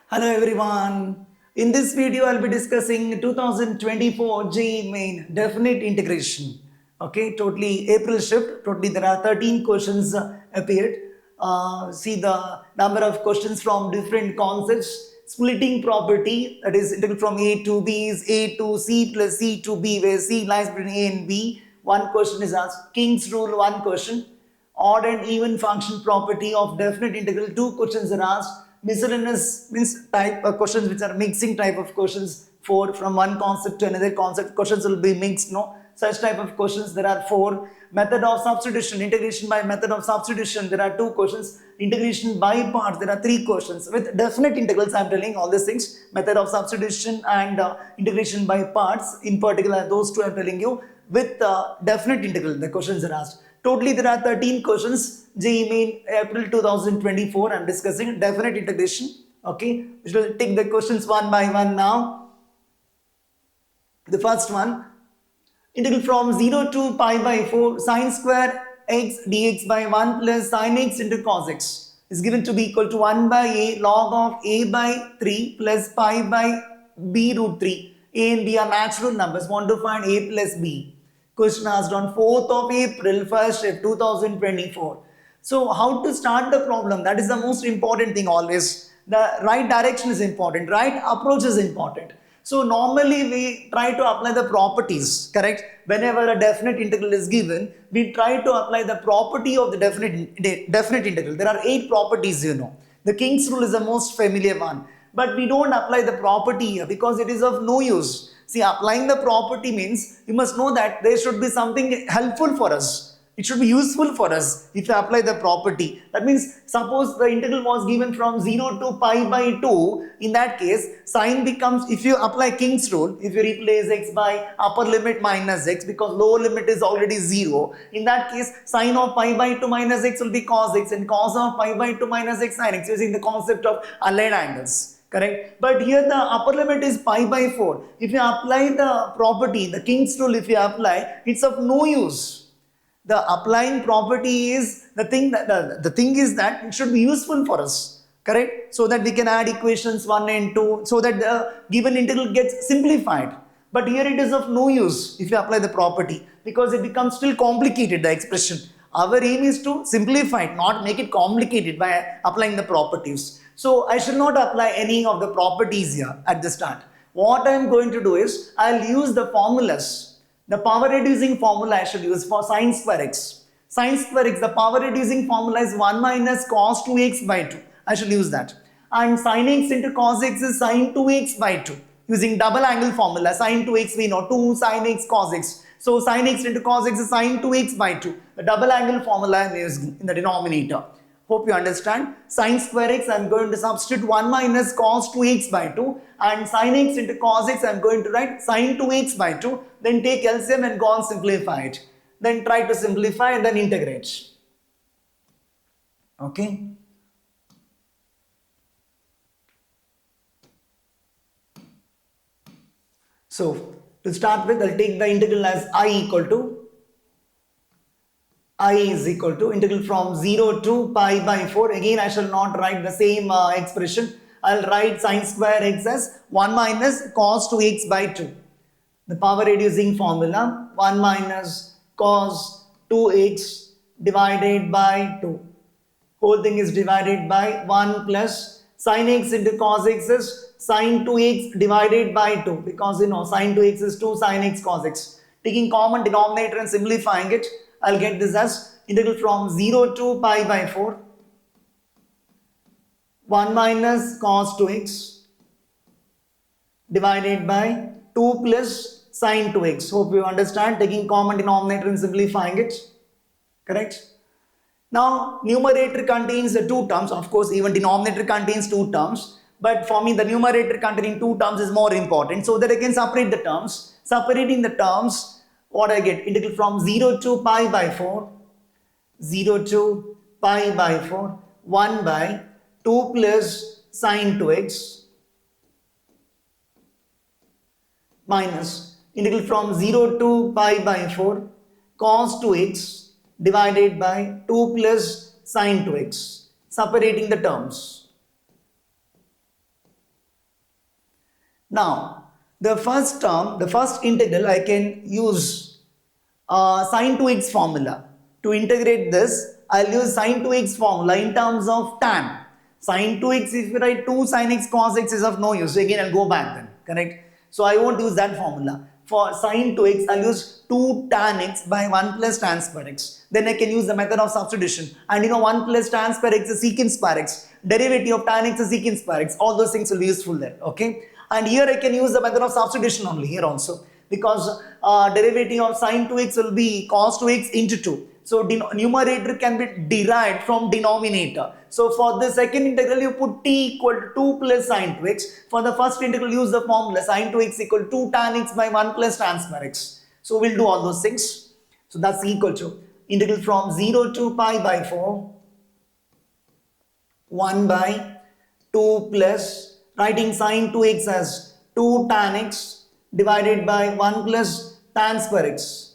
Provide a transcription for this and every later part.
Hello everyone. In this video, I'll be discussing 2024 JEE Main Definite Integration. Okay, totally April shift. Totally, there are 13 questions appeared. See the number of questions from different concepts. Splitting property, that is integral from A to B is A to C plus C to B, where C lies between A and B. One question is asked. King's rule, one question. Odd and even function property of definite integral, two questions are asked. Miscellaneous means type questions which are mixing type of questions, four. From one concept to another concept, questions will be mixed, no, such type of questions there are four. Method of substitution, integration by method of substitution, there are two questions. Integration by parts, there are three questions. With definite integrals, I am telling all these things, method of substitution and integration by parts, in particular those two I am telling you. With definite integral, the questions are asked. Totally, there are 13 questions. JEE Main April 2024. I'm discussing definite integration. Okay, we will take the questions one by one now. The first one, integral from 0 to pi by 4 sine square x dx by 1 plus sine x into cos x is given to be equal to 1 by a log of a by 3 plus pi by b root 3. A and b are natural numbers. Want to find a plus b. Question asked on 4th of April, 1st 2024. So how to start the problem? That is the most important thing always. The right direction is important. Right approach is important. So normally we try to apply the properties, correct? Whenever a definite integral is given, we try to apply the property of the definite integral. There are 8 properties, you know. The King's rule is the most familiar one. But we don't apply the property here because it is of no use. See, applying the property means you must know that there should be something helpful for us. It should be useful for us if you apply the property. That means, suppose the integral was given from 0 to pi by 2. In that case, sine becomes, if you apply King's rule, if you replace x by upper limit minus x, because lower limit is already 0. In that case, sine of pi by 2 minus x will be cos x, and cos of pi by 2 minus x sine x, using the concept of allied angles. Correct? But here the upper limit is pi by 4. If you apply the property, the King's rule, if you apply, it's of no use. The applying property is the thing that the thing is that it should be useful for us. Correct? So that we can add equations 1 and 2, so that the given integral gets simplified. But here it is of no use if you apply the property, because it becomes still complicated, the expression. Our aim is to simplify it, not make it complicated by applying the properties. So I should not apply any of the properties here at the start. What I am going to do is, I'll use the formulas. The power reducing formula I should use for sine square x. Sine square x, the power reducing formula is 1 minus cos 2x by 2. I should use that. And sine x into cos x is sine 2x by 2. Using double angle formula, sine 2x we know, 2 sine x cos x. So sine x into cos x is sine 2x by 2. The double angle formula I am using in the denominator. Hope you understand. Sine square x, I am going to substitute 1 minus cos 2x by 2, and sin x into cos x, I am going to write sin 2x by 2. Then take LCM and go on simplify it. Then try to simplify and then integrate. Okay. So to start with, I'll take the integral as I is equal to integral from 0 to pi by 4. Again, I shall not write the same expression. I'll write sine square x as 1 minus cos 2x by 2. The power reducing formula, 1 minus cos 2x divided by 2. Whole thing is divided by 1 plus sin x into cos x is sin 2x divided by 2. Because you know sin 2x is 2 sin x cos x. Taking common denominator and simplifying it, I'll get this as integral from 0 to pi by 4, 1 minus cos 2x divided by 2 plus sin 2x. Hope you understand, taking common denominator and simplifying it. Correct? Now, numerator contains the 2 terms. Of course, even denominator contains 2 terms. But for me, the numerator containing 2 terms is more important, so that I can separate the terms. Separating the terms, what I get? Integral from 0 to pi by 4, 0 to pi by 4, 1 by 2 plus sin 2x minus integral from 0 to pi by 4 cos 2x divided by 2 plus sin 2x. Separating the terms. Now, the first term, the first integral, I can use sine 2x formula. To integrate this, I'll use sine 2x formula in terms of tan. Sine 2x, if you write 2 sin x cos x is of no use. So again, I'll go back then, correct? So I won't use that formula. For sine 2x, I'll use 2 tan x by 1 plus tan square x. Then I can use the method of substitution. And you know 1 plus tan square x is secant square x. Derivative of tan x is secant square x. All those things will be useful there, okay? And here I can use the method of substitution only here also. Because derivative of sine 2x will be cos 2x into 2. So numerator can be derived from denominator. So for the second integral, you put t equal to 2 plus sine 2x. For the first integral, use the formula sine 2x equal to 2 tan x by 1 plus tan square x. So we'll do all those things. So that's equal to integral from 0 to pi by 4, 1 by 2 plus, writing sine 2x as 2 tan x divided by 1 plus tan square x.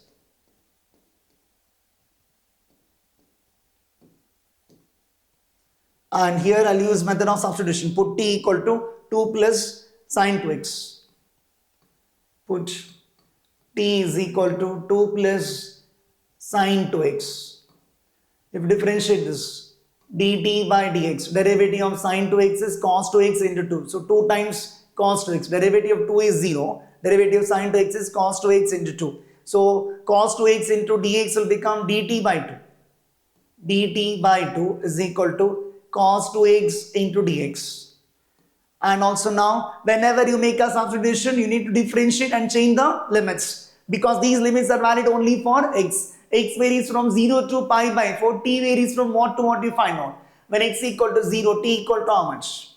And here I'll use method of substitution. Put t equal to 2 plus sine 2x. Put t is equal to 2 plus sine 2x. If you differentiate this, dt by dx, derivative of sine 2x is cos 2x into 2. So 2 times cos 2x, derivative of 2 is 0, derivative of sine 2x is cos 2x into 2. So cos 2x into dx will become dt by 2. dt by 2 is equal to cos 2x into dx. And also now, whenever you make a substitution, you need to differentiate and change the limits. Because these limits are valid only for x. X varies from 0 to pi by 4. T varies from what to what you find out. When x equal to 0, t equal to how much?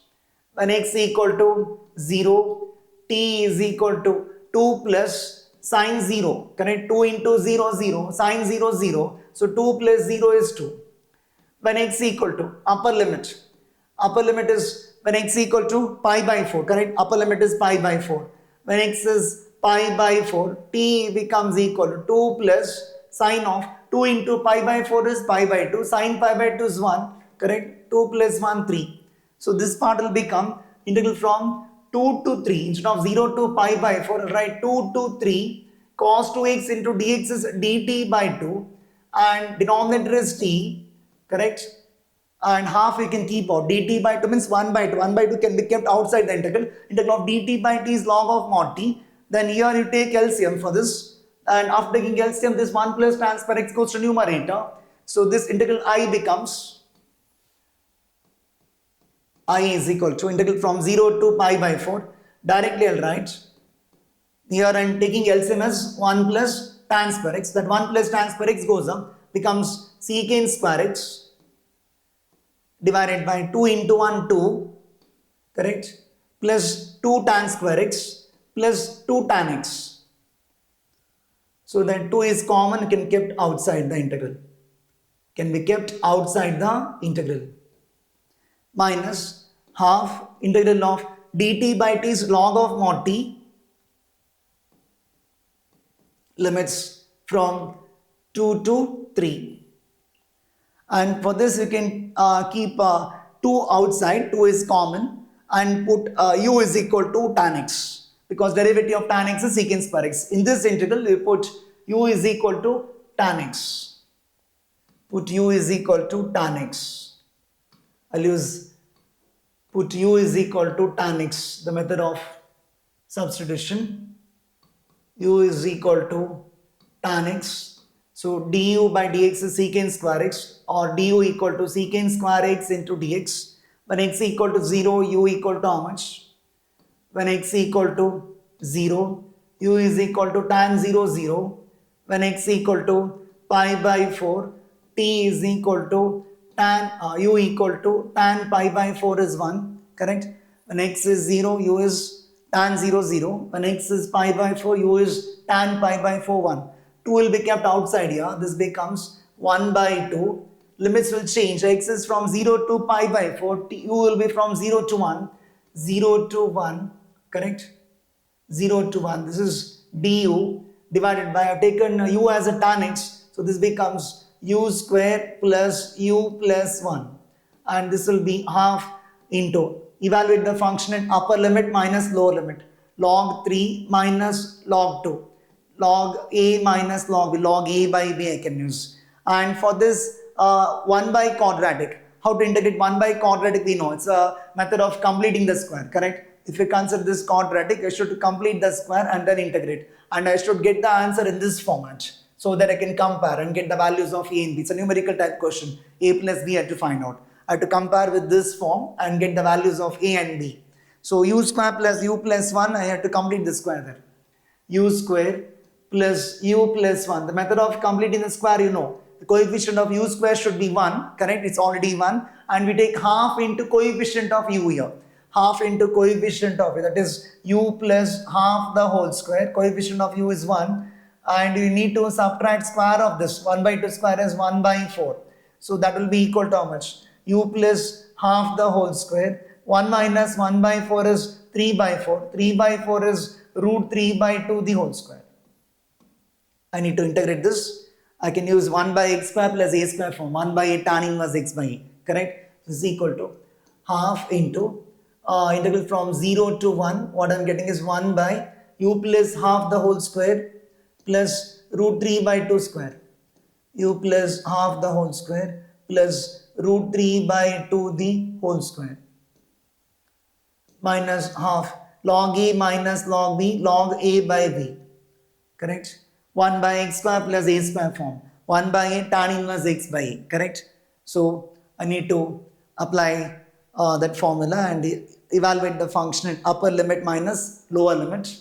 When x equal to 0, t is equal to 2 plus sine 0. Correct? 2 into 0, 0. Sine 0, 0. So 2 plus 0 is 2. When x equal to upper limit is when x equal to pi by 4, correct? Upper limit is pi by 4. When x is pi by 4, t becomes equal to 2 plus sine of 2 into pi by 4 is pi by 2, sine pi by 2 is 1, correct? 2 plus 1, 3. So this part will become integral from 2 to 3, instead of 0 to pi by 4, I'll write 2 to 3, cos 2x into dx is dt by 2, and denominator is t, correct? And half we can keep out. Dt by 2 means 1 by 2. 1 by 2 can be kept outside the integral. Integral of dt by t is log of mod t. Then here you take LCM for this. And after taking LCM, this 1 plus tan square x goes to numerator. So this integral I becomes, I is equal to integral from 0 to pi by 4. Directly I'll write. Here I'm taking LCM as 1 plus tan square x. That 1 plus tan square x goes up. Becomes secant square x divided by 2 into 1, 2, correct, plus 2 tan square x plus 2 tan x. So that 2 is common, can be kept outside the integral. Can be kept outside the integral. Minus half integral of dt by t is log of mod t, limits from 2 to 3. And for this you can keep 2 outside, 2 is common, and put u is equal to tan x, because derivative of tan x is secant square x. In this integral we put u is equal to tan x. Put u is equal to tan x. I'll use put u is equal to tan x, the method of substitution. U is equal to tan x. So du by dx is secant square x, or du equal to secant square x into dx. When x equal to 0, u equal to how much? When x equal to 0, u is equal to tan 0, 0. When x equal to pi by 4, t is equal to tan, u equal to tan pi by 4 is 1, correct? When x is 0, u is tan 0, 0. When x is pi by 4, u is tan pi by 4, 1. 2 will be kept outside here. This becomes 1 by 2. Limits will change. X is from 0 to pi by 4. U will be from 0 to 1. 0 to 1. Correct? 0 to 1. This is du divided by, I have taken u as a tan x. So this becomes u square plus u plus 1. And this will be half into, evaluate the function at upper limit minus lower limit. log 3 minus log 2. Log a minus log b, log a by b I can use. And for this 1 by quadratic, how to integrate 1 by quadratic we know. It's a method of completing the square, correct? If you consider this quadratic, I should complete the square and then integrate. And I should get the answer in this format so that I can compare and get the values of a and b. It's a numerical type question. A plus b I have to find out. I have to compare with this form and get the values of a and b. So u square plus u plus 1, I have to complete the square there. U square plus u plus 1. The method of completing the square, you know. The coefficient of u square should be 1, correct? It's already 1. And we take half into coefficient of u here. Half into coefficient of it, that is u plus half the whole square. Coefficient of u is 1. And you need to subtract square of this. 1 by 2 square is 1 by 4. So that will be equal to how much? U plus half the whole square. 1 minus 1 by 4 is 3 by 4. 3 by 4 is root 3 by 2 the whole square. I need to integrate this. I can use 1 by x square plus a square form. 1 by a tan inverse x by a. Correct? This is equal to half into integral from 0 to 1. What I am getting is 1 by u plus half the whole square plus root 3 by 2 square. U plus half the whole square plus root 3 by 2 the whole square. Minus half log a minus log b, log a by b. Correct? 1 by x square plus a square form. 1 by a tan inverse x by a. Correct? So I need to apply that formula and evaluate the function at upper limit minus lower limit.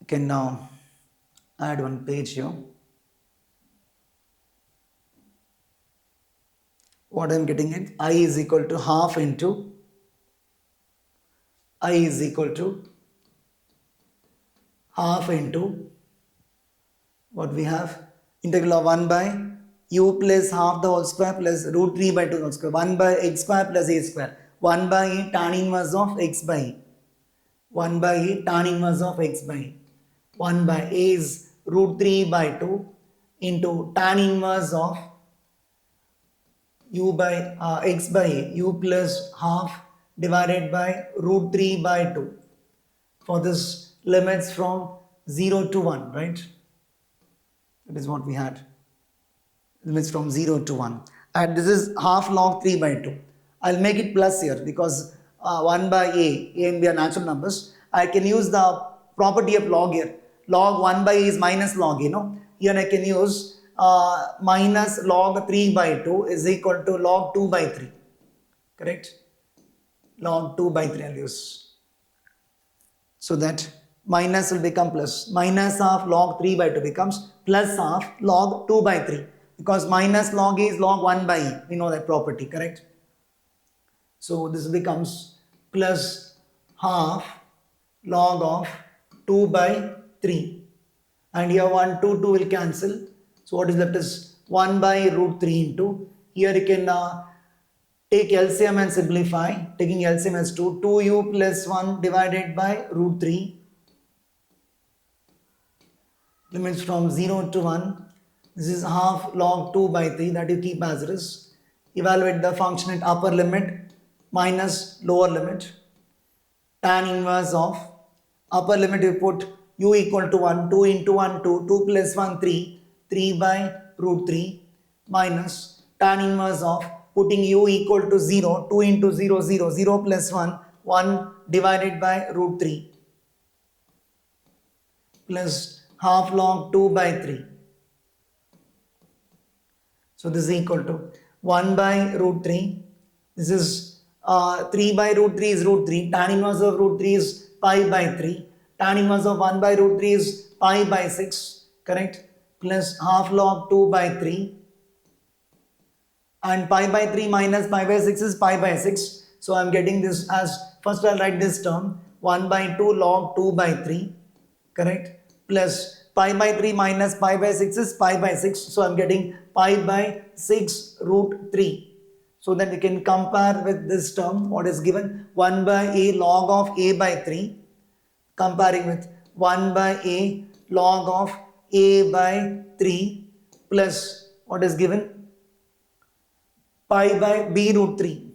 You can now add one page here. What I am getting it, I is equal to half into I is equal to half into what we have, integral of 1 by u plus half the whole square plus root 3 by 2 whole square, 1 by x square plus a square, 1 by a tan inverse of x by a, 1 by a tan inverse of x by a, 1 by a is root 3 by 2 into tan inverse of u by x by a, u plus half divided by root 3 by 2 for this limits from 0 to 1, right? That is what we had. Limits from 0 to 1. And this is half log 3 by 2. I'll make it plus here because 1 by a and b are natural numbers. I can use the property of log here. Log 1 by a is minus log a, no? Here I can use minus log 3 by 2 is equal to log 2 by 3. Correct? Log 2 by 3 I'll use. So that minus will become plus. Minus of log 3 by 2 becomes plus of log 2 by 3. Because minus log a is log 1 by e. We know that property, correct? So this becomes plus half log of 2 by 3. And here 1, 2, 2 will cancel. So what is left is 1 by root 3 into. Here you can take LCM and simplify. Taking LCM as 2. 2u plus 1 divided by root 3. Limits from 0 to 1. This is half log 2 by 3 that you keep as it is. Evaluate the function at upper limit minus lower limit. Tan inverse of upper limit you put u equal to 1. 2 into 1 2. 2 plus 1 3. 3 by root 3 minus tan inverse of putting u equal to 0. 2 into 0 0. 0 plus 1. 1 divided by root 3 plus half log 2 by 3. So this is equal to 1 by root 3. This is 3 by root 3 is root 3. Tan inverse of root 3 is pi by 3. Tan inverse of 1 by root 3 is pi by 6. Correct? Plus half log 2 by 3. And pi by 3 minus pi by 6 is pi by 6. So I am getting this as, first I'll write this term 1 by 2 log 2 by 3. Correct? Plus pi by 3 minus pi by 6 is pi by 6. So I am getting pi by 6 root 3. So that we can compare with this term what is given 1 by a log of a by 3. Comparing with 1 by a log of a by 3 plus what is given pi by b root 3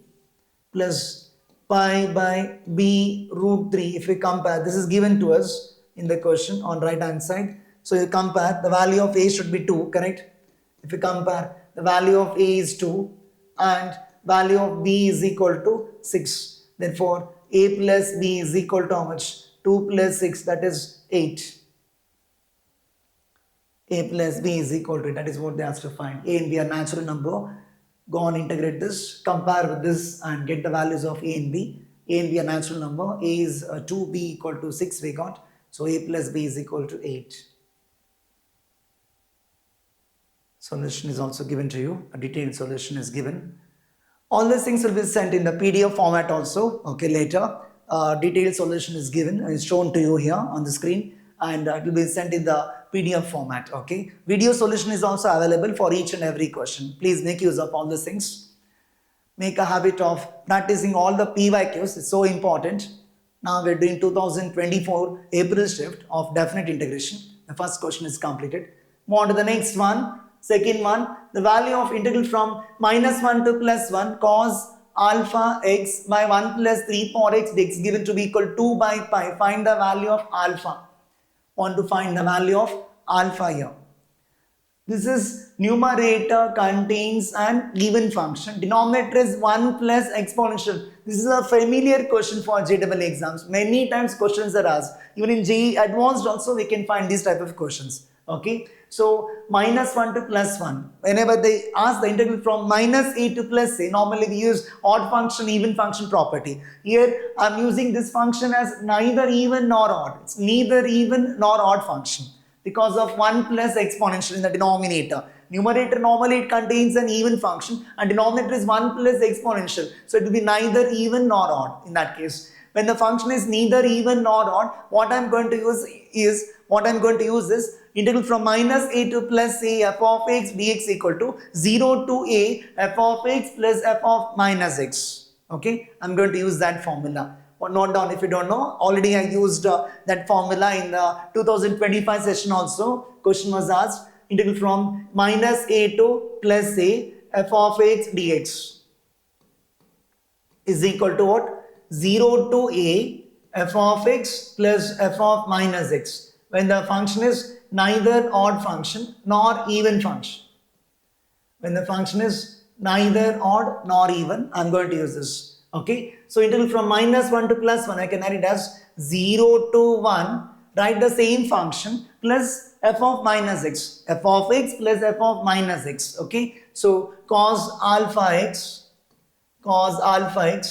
plus pi by b root 3. If we compare, this is given to us in the question on right hand side. So you compare, the value of a should be 2, correct? If you compare, the value of a is 2 and value of b is equal to 6. Therefore, a plus b is equal to how much? 2 plus 6, that is 8. A plus b is equal to 8. That is what they asked to find. A and b are natural number. Go on, integrate this, compare with this and get the values of a and b. A and b are natural number. A is 2, b equal to 6 we got. So a plus b is equal to 8. Solution is also given to you. A detailed solution is given. All these things will be sent in the PDF format also. Okay, later. Detailed solution is given. It's shown to you here on the screen. And it will be sent in the PDF format. Okay. Video solution is also available for each and every question. Please make use of all these things. Make a habit of practicing all the PYQs. It's so important. Now we're doing 2024 April shift of definite integration. The first question is completed. Move on to the next one. Second one, the value of integral from -1 to +1 cos alpha x by 1 plus 3 power x dx given to be equal to 2 by pi. Find the value of alpha. Want to find the value of alpha here. This is numerator contains an even function. Denominator is 1 plus exponential. This is a familiar question for JEE exams. Many times questions are asked. Even in JEE advanced also we can find these type of questions. Okay. So -1 to +1. Whenever they ask the integral from -a to +a, normally we use odd function, even function property. Here I am using this function as neither even nor odd. It's neither even nor odd function because of 1 plus exponential in the denominator. Numerator normally it contains an even function and denominator is 1 plus exponential. So it will be neither even nor odd in that case. When the function is neither even nor odd, what I am going to use is integral from -a to +a f of x dx equal to 0 to a f of x plus f of -x. Okay, I'm going to use that formula. Note down if you don't know. Already I used that formula in the 2025 session also. Question was asked integral from -a to +a f of x dx is equal to what? 0 to a f of x plus f of -x. When the function is neither odd function nor even function. When the function is neither odd nor even, I'm going to use this. Okay. So integral from -1 to +1, I can write it as 0 to 1. Write the same function plus f of -x. F of x plus f of -x. Okay. So cos alpha x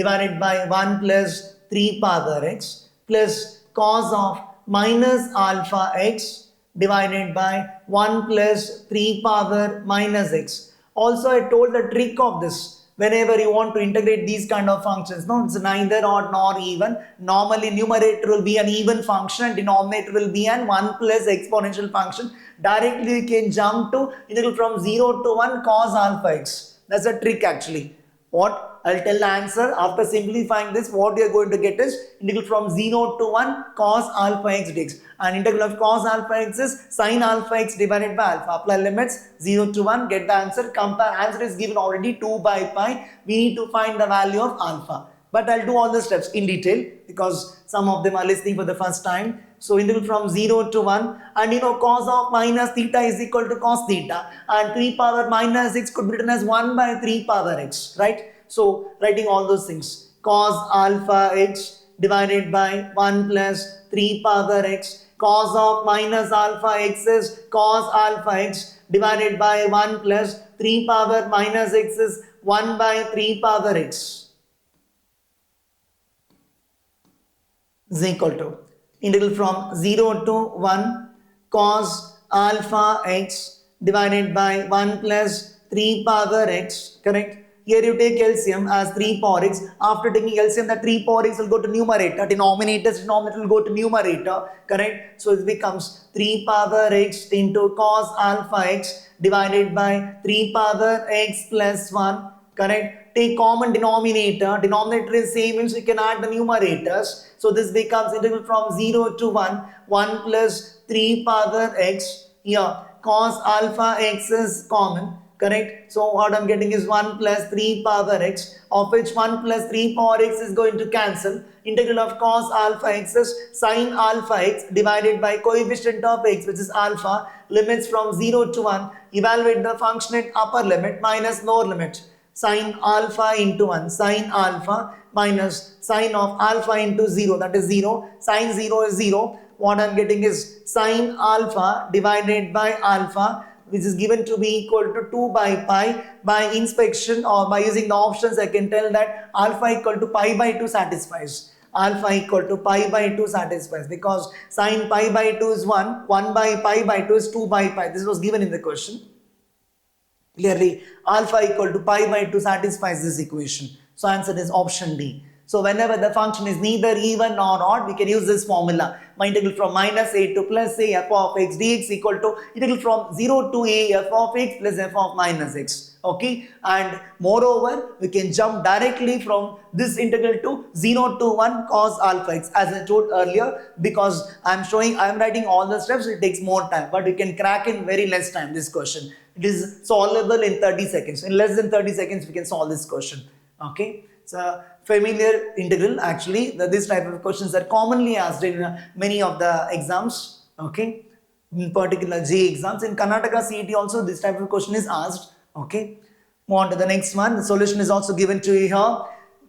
divided by 1 plus 3 power x plus cos of minus alpha x divided by 1 plus 3 power minus x. Also, I told the trick of this. Whenever you want to integrate these kind of functions, no, it's neither odd nor even. Normally, numerator will be an even function and denominator will be an 1 plus exponential function. Directly, you can jump to integral from 0 to 1 cos alpha x. That's a trick actually. What? I'll tell the answer. After simplifying this, what you're going to get is integral from 0 to 1 cos alpha x dx. And integral of cos alpha x is sin alpha x divided by alpha. Apply limits 0 to 1, get the answer. Compare. Answer is given already 2 by pi. We need to find the value of alpha. But I'll do all the steps in detail because some of them are listening for the first time. So integral from 0 to 1 and you know cos of minus theta is equal to cos theta and 3 power minus x could be written as 1 by 3 power x, right? So writing all those things, cos alpha x divided by 1 plus 3 power x, cos of minus alpha x is cos alpha x divided by 1 plus 3 power minus x is 1 by 3 power x is equal to integral from 0 to 1 cos alpha x divided by 1 plus 3 power x, correct? Here you take LCM as 3 power x. After taking LCM, the 3 power x will go to numerator. Denominator will go to numerator. Correct? So it becomes 3 power x into cos alpha x divided by 3 power x plus 1. Correct? Take common denominator. Denominator is same, means we can add the numerators. So this becomes integral from 0 to 1. 1 plus 3 power x. Here cos alpha x is common. correct? So what I'm getting is 1 plus 3 power x, of which 1 plus 3 power x is going to cancel. Integral of cos alpha x is sin alpha x divided by coefficient of x, which is alpha, limits from 0 to 1. Evaluate the function at upper limit minus lower limit. Sin alpha into 1, sin alpha minus sin of alpha into 0, that is 0. Sin 0 is 0. What I'm getting is sin alpha divided by alpha, which is given to be equal to 2 by pi. By inspection or by using the options, I can tell that alpha equal to pi by 2 satisfies. Alpha equal to pi by 2 satisfies, because sin pi by 2 is 1, 1 by pi by 2 is 2 by pi. This was given in the question. Clearly, alpha equal to pi by 2 satisfies this equation. So answer is option D. So whenever the function is neither even nor odd, we can use this formula. My integral from minus a to plus a f of x dx equal to integral from 0 to a f of x plus f of minus x. Okay, and moreover, we can jump directly from this integral to 0 to 1 cos alpha x, as I told earlier, because I am writing all the steps, it takes more time, but you can crack in very less time this question. It is solvable in 30 seconds. In less than 30 seconds, we can solve this question. Okay, it's a familiar integral. Actually, this type of questions are commonly asked in many of the exams. Okay, in particular J exams. In Karnataka CET also this type of question is asked. Okay, move on to the next one. The solution is also given to you here.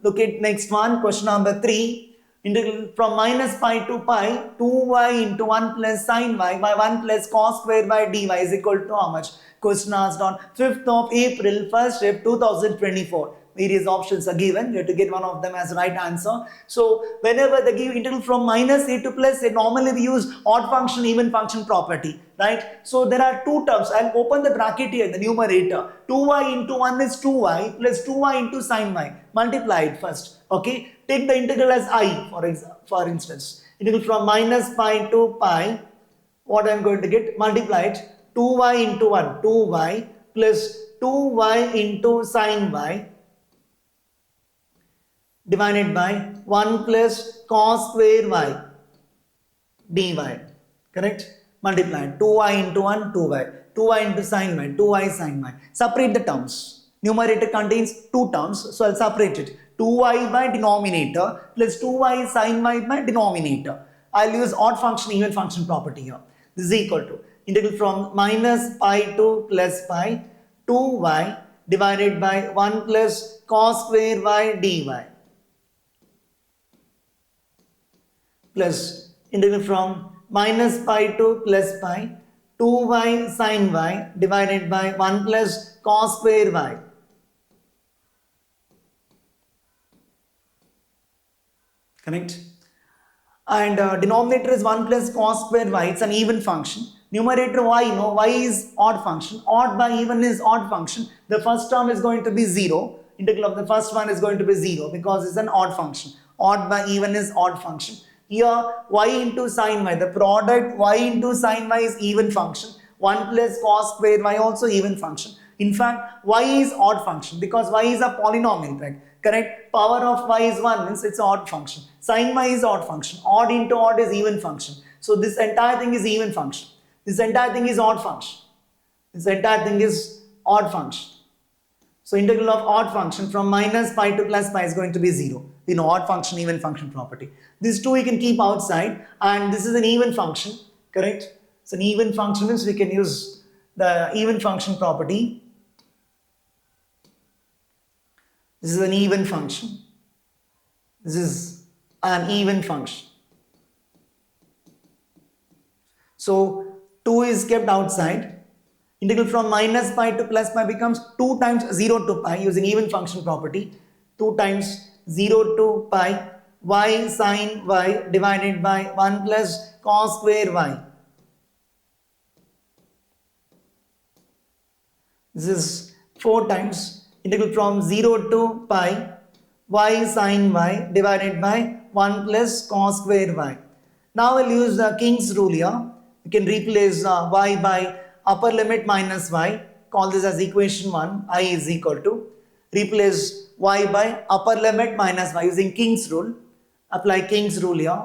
Look at next one, question number 3. Integral from minus pi to pi, 2y into 1 plus sin y by 1 plus cos square by dy is equal to how much? Question asked on 5th of April, first shift 2024. Various options are given. You have to get one of them as right answer. So whenever they give integral from minus a to plus a, normally we use odd function, even function property, right? So there are two terms. I'll open the bracket here, the numerator. 2y into 1 is 2y plus 2y into sin y. Multiply it first. Okay. Take the integral as I, for instance. Integral from minus pi to pi. What I'm going to get? Multiply it. 2y into 1, 2y plus 2y into sin y divided by 1 plus cos square y dy. Correct? Multiply 2y into 1, 2y. 2y into sin y, 2y sin y. Separate the terms. Numerator contains two terms, so I'll separate it. 2y by denominator plus 2y sin y by denominator. I'll use odd function, even function property here. This is equal to integral from minus pi to plus pi, 2y divided by 1 plus cos square y dy plus integral from minus pi to plus pi, 2y sin y divided by 1 plus cos square y. Correct? And denominator is 1 plus cos square y. It's an even function. Numerator y, no, y is odd function. Odd by even is odd function. The first term is going to be 0. Integral of the first one is going to be 0 because it's an odd function. Odd by even is odd function. Here y into sin y, the product y into sin y is even function. 1 plus cos square y also even function. In fact, y is odd function because y is a polynomial, right? Correct? Power of y is 1 means it's an odd function. Sin y is odd function. Odd into odd is even function. So this entire thing is even function. This entire thing is odd function. This entire thing is odd function. So integral of odd function from minus pi to plus pi is going to be 0. We know odd function, even function property. These two we can keep outside, and this is an even function, correct? It's an even function means we can use the even function property. This is an even function. This is an even function. So 2 is kept outside. Integral from minus pi to plus pi becomes 2 times 0 to pi using even function property. 2 times 0 to pi y sin y divided by 1 plus cos square y. This is 4 times integral from 0 to pi y sin y divided by 1 plus cos square y. Now we'll use the King's rule here. We can replace y by upper limit minus y. Call this as equation 1. I is equal to. Replace y by upper limit minus y using King's rule. Apply King's rule here.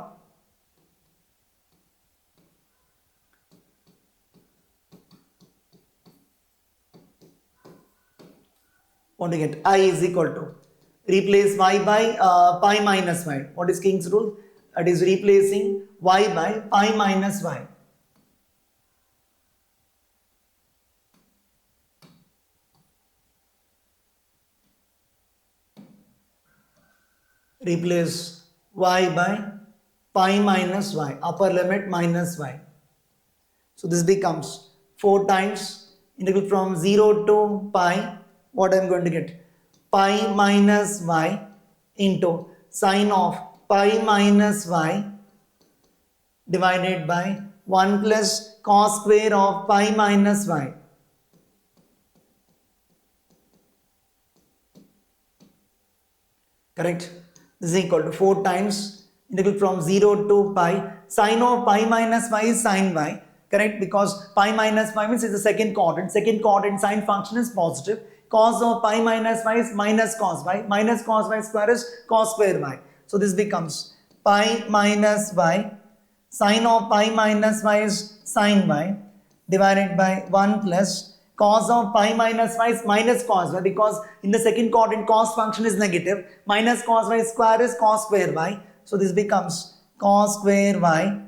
Want to get I is equal to, replace y by pi minus y. What is King's rule? It is replacing y by pi minus y. Replace y by pi minus y, upper limit minus y. So this becomes 4 times integral from 0 to pi. What I am going to get? Pi minus y into sine of pi minus y divided by 1 plus cos square of pi minus y. Correct? This is equal to 4 times integral from 0 to pi. Sine of pi minus y is sine y. Correct? Because pi minus y means it's the second quadrant. Second quadrant sine function is positive. Cos of pi minus y is minus cos y. Minus cos y square is cos square y. So this becomes pi minus y. Sine of pi minus y is sine y divided by 1 plus cos of pi minus y is minus cos y, because in the second quadrant cos function is negative. Minus cos y square is cos square y. So this becomes cos square y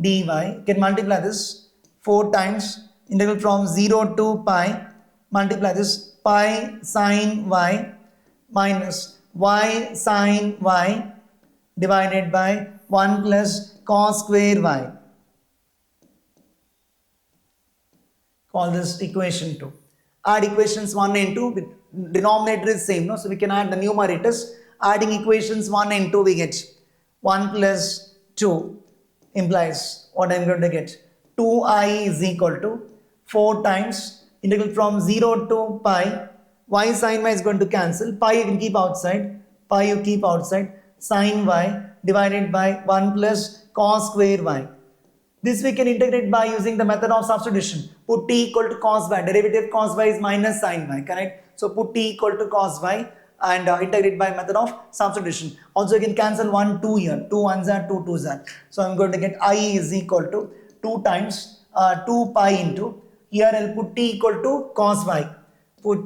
dy. You can multiply this 4 times integral from 0 to pi. Multiply this pi sine y minus y sine y divided by 1 plus cos square y. Call this equation 2. Add equations 1 and 2. With denominator is same, no? So we can add the numerators. Adding equations 1 and 2, we get 1 plus 2 implies what I am going to get. 2i is equal to 4 times integral from 0 to pi. Y sin y is going to cancel. Pi you can keep outside. Pi you keep outside. Sin y divided by 1 plus cos square y. This we can integrate by using the method of substitution. Put t equal to cos y. Derivative cos y is minus sin y. Correct? So put t equal to cos y and integrate by method of substitution. Also you can cancel 1, 2 here. 2 1s are 2 2s are. So I'm going to get I is equal to 2 times 2 pi into, here I'll put t equal to cos y. Put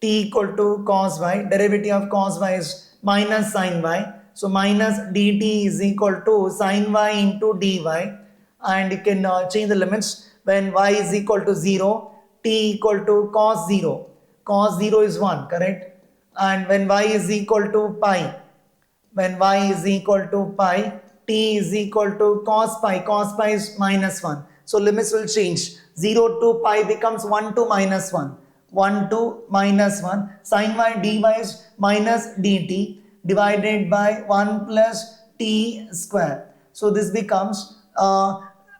t equal to cos y. Derivative of cos y is minus sin y. So minus dt is equal to sin y into dy. And you can change the limits. When y is equal to 0, t equal to cos 0. Cos 0 is 1, correct? And when y is equal to pi, when y is equal to pi, t is equal to cos pi. Cos pi is minus 1. So limits will change. 0 to pi becomes 1 to minus 1. 1 to minus 1. Sin y dy is minus dt divided by 1 plus t square. So this becomes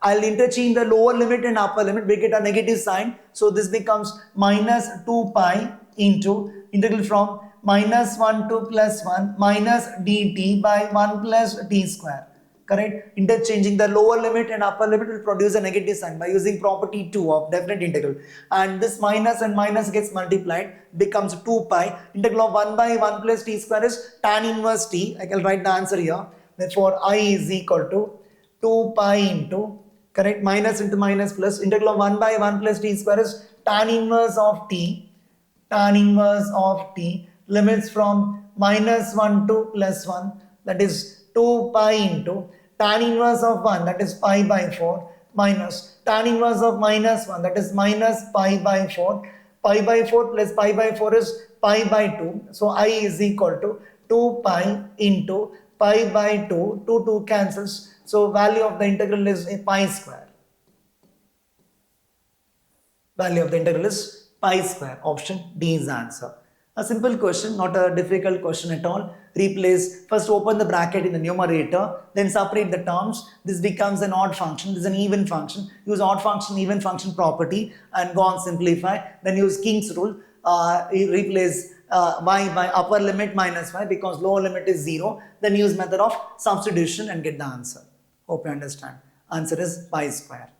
I'll interchange the lower limit and upper limit, make it a negative sign. So this becomes minus 2 pi into integral from minus 1 to plus 1 minus dt by 1 plus t square. Correct? Interchanging the lower limit and upper limit will produce a negative sign by using property 2 of definite integral. And this minus and minus gets multiplied, becomes 2 pi. Integral of 1 by 1 plus t square is tan inverse t. I can write the answer here. Therefore, I is equal to 2 pi into, correct, minus into minus plus, integral of 1 by 1 plus t square is tan inverse of t, tan inverse of t, limits from minus 1 to plus 1, that is 2 pi into tan inverse of 1, that is pi by 4, minus tan inverse of minus 1, that is minus pi by 4. Pi by 4 plus pi by 4 is pi by 2. So I is equal to 2 pi into pi by 2, 2 cancels. So value of the integral is pi square. Value of the integral is pi square. Option D is the answer. A simple question, not a difficult question at all. Replace, first open the bracket in the numerator, then separate the terms. This becomes an odd function, this is an even function. Use odd function, even function property and go on simplify. Then use King's rule, replace y by upper limit minus y because lower limit is 0. Then use method of substitution and get the answer. Hope you understand. Answer is pi square.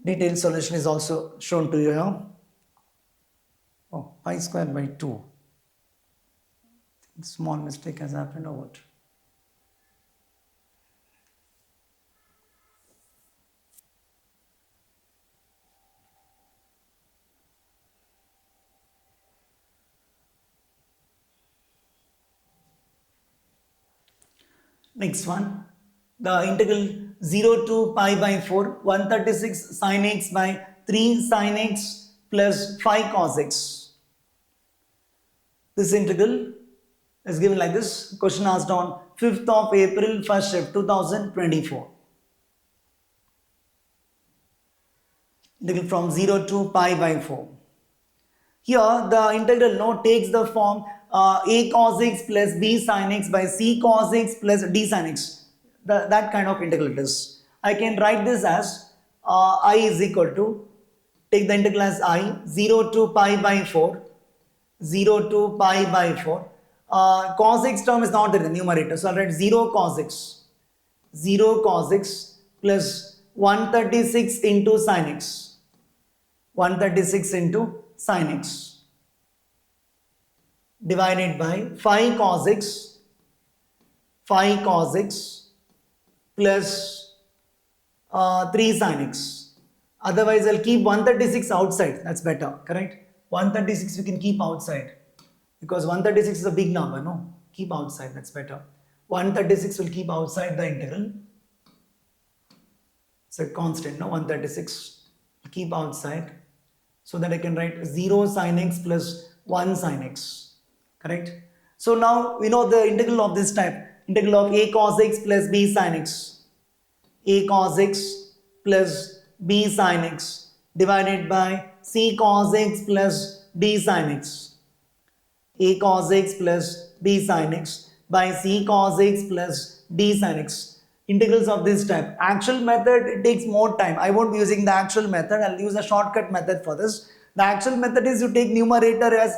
Detailed solution is also shown to you here. Oh, pi square by 2. Small mistake has happened or what? Next one, the integral 0 to pi by 4, 136 sin x by 3 sin x plus 5 cos x. This integral is given like this. Question asked on 5th of April, first shift, 2024. Integral from 0 to pi by 4. Here the integral takes the form a cos x plus b sin x by c cos x plus d sin x. That kind of integral it is. I can write this as I is equal to, take the integral as I, 0 to pi by 4, 0 to pi by 4. Cos x term is not there in the numerator, so I'll write 0 cos x plus 136 into sin x, 136 into sin x divided by 5 cos x plus 3 sin x. Otherwise, I'll keep 136 outside. That's better, correct? 136 we can keep outside because 136 is a big number, no? Keep outside, that's better. 136 will keep outside the integral. It's a constant, no? 136 keep outside, so that I can write 0 sin x plus 1 sin x, correct? So now we know the integral of this type, integral of a cos x plus b sin x, a cos x plus b sin x divided by c cos x plus d sin x, a cos x plus b sin x by c cos x plus d sin x. Integrals of this type. Actual method, it takes more time. I won't be using the actual method. I'll use a shortcut method for this. The actual method is you take numerator as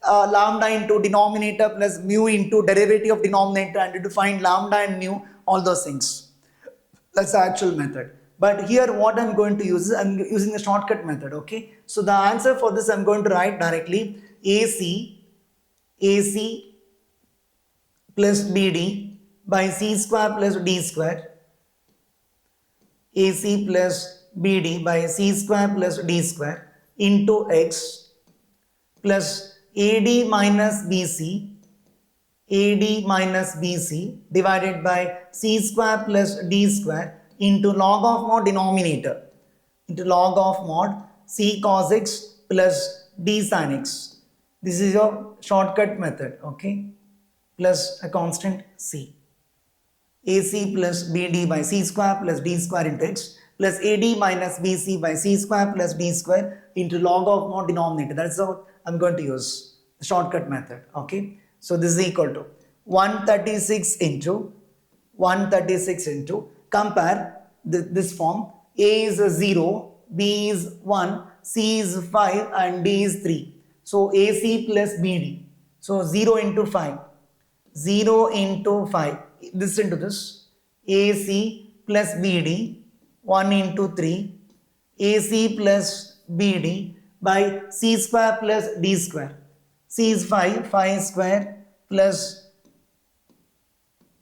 lambda into denominator plus mu into derivative of denominator, and you find lambda and mu, all those things. That's the actual method. But here what I'm going to use is I'm using the shortcut method, okay? So the answer for this I'm going to write directly AC plus BD by c square plus d square, AC plus BD by c square plus d square into x plus AD minus BC divided by c square plus d square into log of mod denominator, into log of mod c cos x plus d sin x. This is your shortcut method, okay? Plus a constant c. AC plus BD by c square plus d square into x plus AD minus BC by c square plus d square into log of mod denominator. That's how I'm going to use the shortcut method, okay? So this is equal to 136 into compare this form. A is 0, B is 1, C is 5 and D is 3. So AC plus BD. So 0 into 5. This into this. AC plus BD 1 into 3. AC plus BD by C square plus D square. C is 5 square plus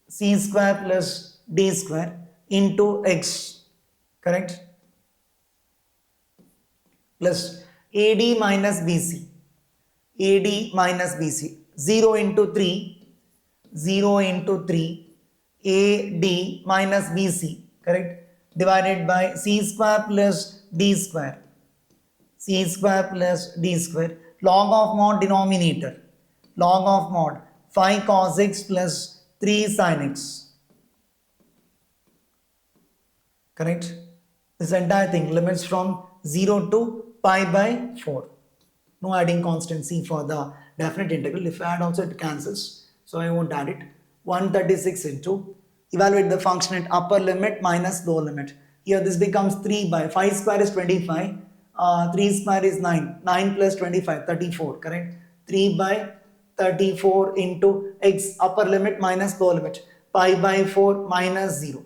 C square plus D square into X, correct? Plus AD minus BC. 0 into 3 AD minus BC, correct? Divided by C square plus D square. Log of mod denominator. Log of mod 5 cos x plus 3 sin x. Correct? This entire thing limits from 0 to pi by 4. No adding constant c for the definite integral. If I add also it cancels. So I won't add it. 136 into, evaluate the function at upper limit minus lower limit. Here this becomes 3 by 5 square is 25. 3 square is 9. 9 plus 25, 34, correct? 3 by 34 into x, upper limit minus lower limit. Pi by 4 minus 0.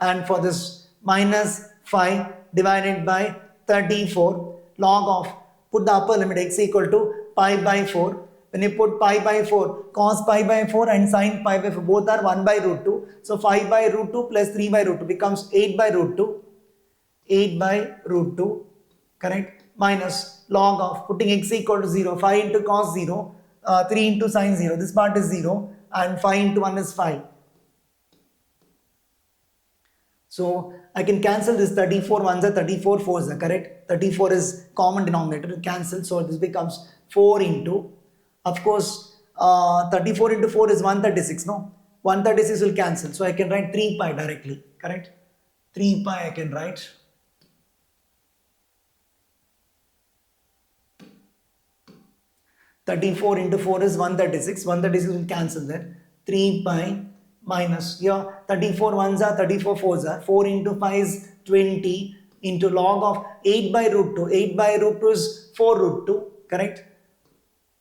And for this minus 5 divided by 34, log of, put the upper limit x equal to pi by 4. When you put pi by 4, cos pi by 4 and sin pi by 4, both are 1 by root 2. So 5 by root 2 plus 3 by root 2 becomes 8 by root 2. 8 by root 2, correct? Minus log of, putting x equal to 0, 5 into cos 0, 3 into sin 0. This part is 0 and 5 into 1 is 5. So I can cancel this 34 ones are 34 fours are correct. 34 is common denominator to cancel, so this becomes 4 into, of course, 34 into 4 is 136, no? 136 will cancel, so I can write 3 pi directly, correct? 3 pi I can write. Thirty-four into 4 is 136. 136 will cancel there. 3 pi minus, here 34 ones are 34 fours are. 4 into 5 is 20 into log of 8 by root 2. 8 by root 2 is 4 root 2, correct?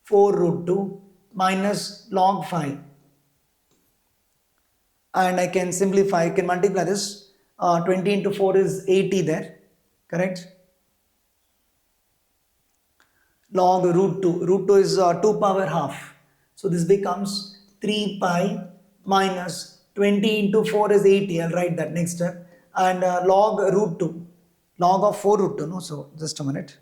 4 root 2 minus log 5. And I can simplify, I can multiply this. 20 into 4 is 80 there, correct? Log root 2. Root 2 is 2 power half. So this becomes 3 pi minus 20 into 4 is 80. I'll write that next step. And log root 2. Log of 4 root 2. No, so just a minute.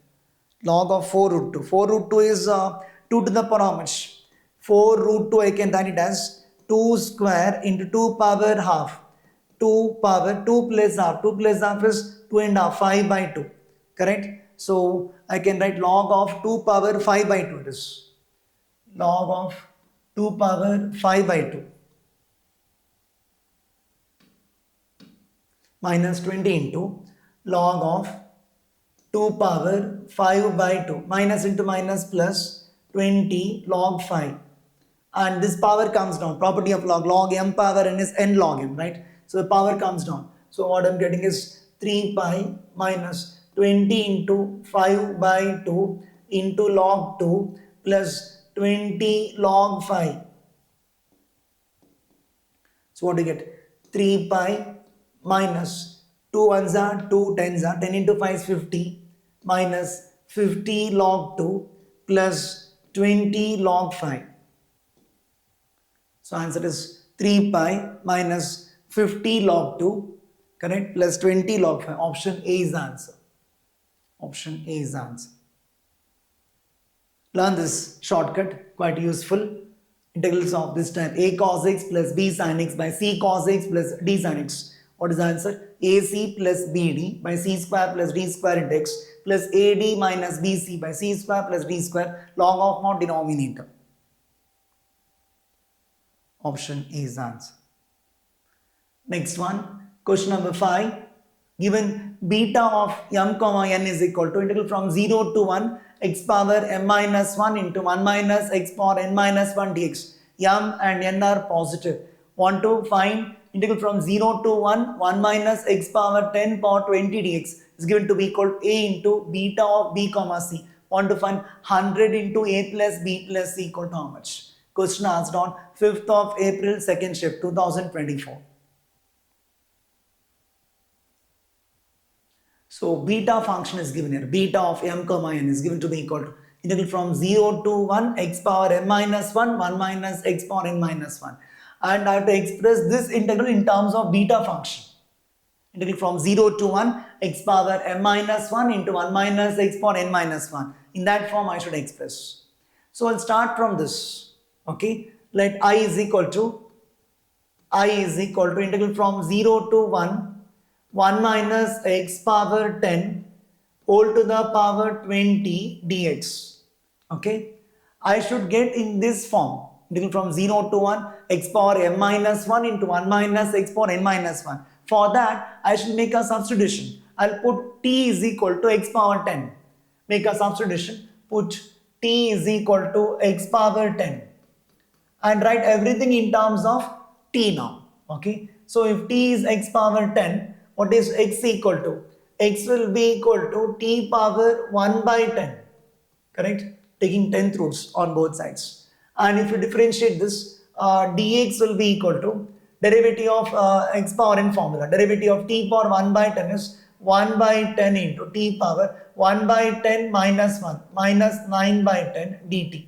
Log of 4 root 2. 4 root 2 is 2 to the power how much? 4 root 2 I can write it as 2 square into 2 power half. 2 power 2 plus half. 2 plus half is 2 and half. 5 by 2. Correct? So I can write log of 2 power 5 by 2 it is. Log of 2 power 5 by 2 minus 20 into log of 2 power 5 by 2 minus into minus plus 20 log 5. And this power comes down. Property of log m power n is n log m, right? So the power comes down. So what I'm getting is 3 pi minus 20 into 5 by 2 into log 2 plus 20 log 5. So what do you get? 3 pi minus 2 ones are 2 tens are 10 into 5 is 50 minus 50 log 2 plus 20 log 5. So answer is 3 pi minus 50 log 2, correct, plus 20 log 5. Option A is the answer. Option A is the answer. Learn this shortcut, quite useful. Integrals of this type: a cos x plus b sin x by c cos x plus d sin x. What is the answer? ac plus bd by c square plus d square into x plus ad minus bc by c square plus d square log of mod denominator. Option A is the answer. Next one, question number 5. Given beta of m comma n is equal to integral from 0 to 1 x power m minus 1 into 1 minus x power n minus 1 dx. M and n are positive. Want to find integral from 0 to 1 1 minus x power 10 power 20 dx is given to be equal to a into beta of b comma c. Want to find 100 into a plus b plus c equal to how much? Question asked on 5th of April, second shift, 2024. So beta function is given here. Beta of m comma n is given to be equal to integral from 0 to 1 x power m minus 1 1 minus x power n minus 1. And I have to express this integral in terms of beta function. Integral from 0 to 1 x power m minus 1 into 1 minus x power n minus 1. In that form I should express. So I'll start from this. Okay, let I is equal to integral from 0 to 1 1 minus x power 10 whole to the power 20 dx. Okay, I should get in this form integral from 0 to 1 x power m minus 1 into 1 minus x power n minus 1. For that I should make a substitution. I'll put t is equal to x power 10. Make a substitution. Put t is equal to x power 10 and write everything in terms of t now. Okay, so if t is x power 10, what is x equal to? X will be equal to t power 1 by 10, correct? Taking 10th roots on both sides. And if you differentiate this, dx will be equal to derivative of x power n formula. Derivative of t power 1 by 10 is 1 by 10 into t power 1 by 10 minus 1 minus 9 by 10 dt.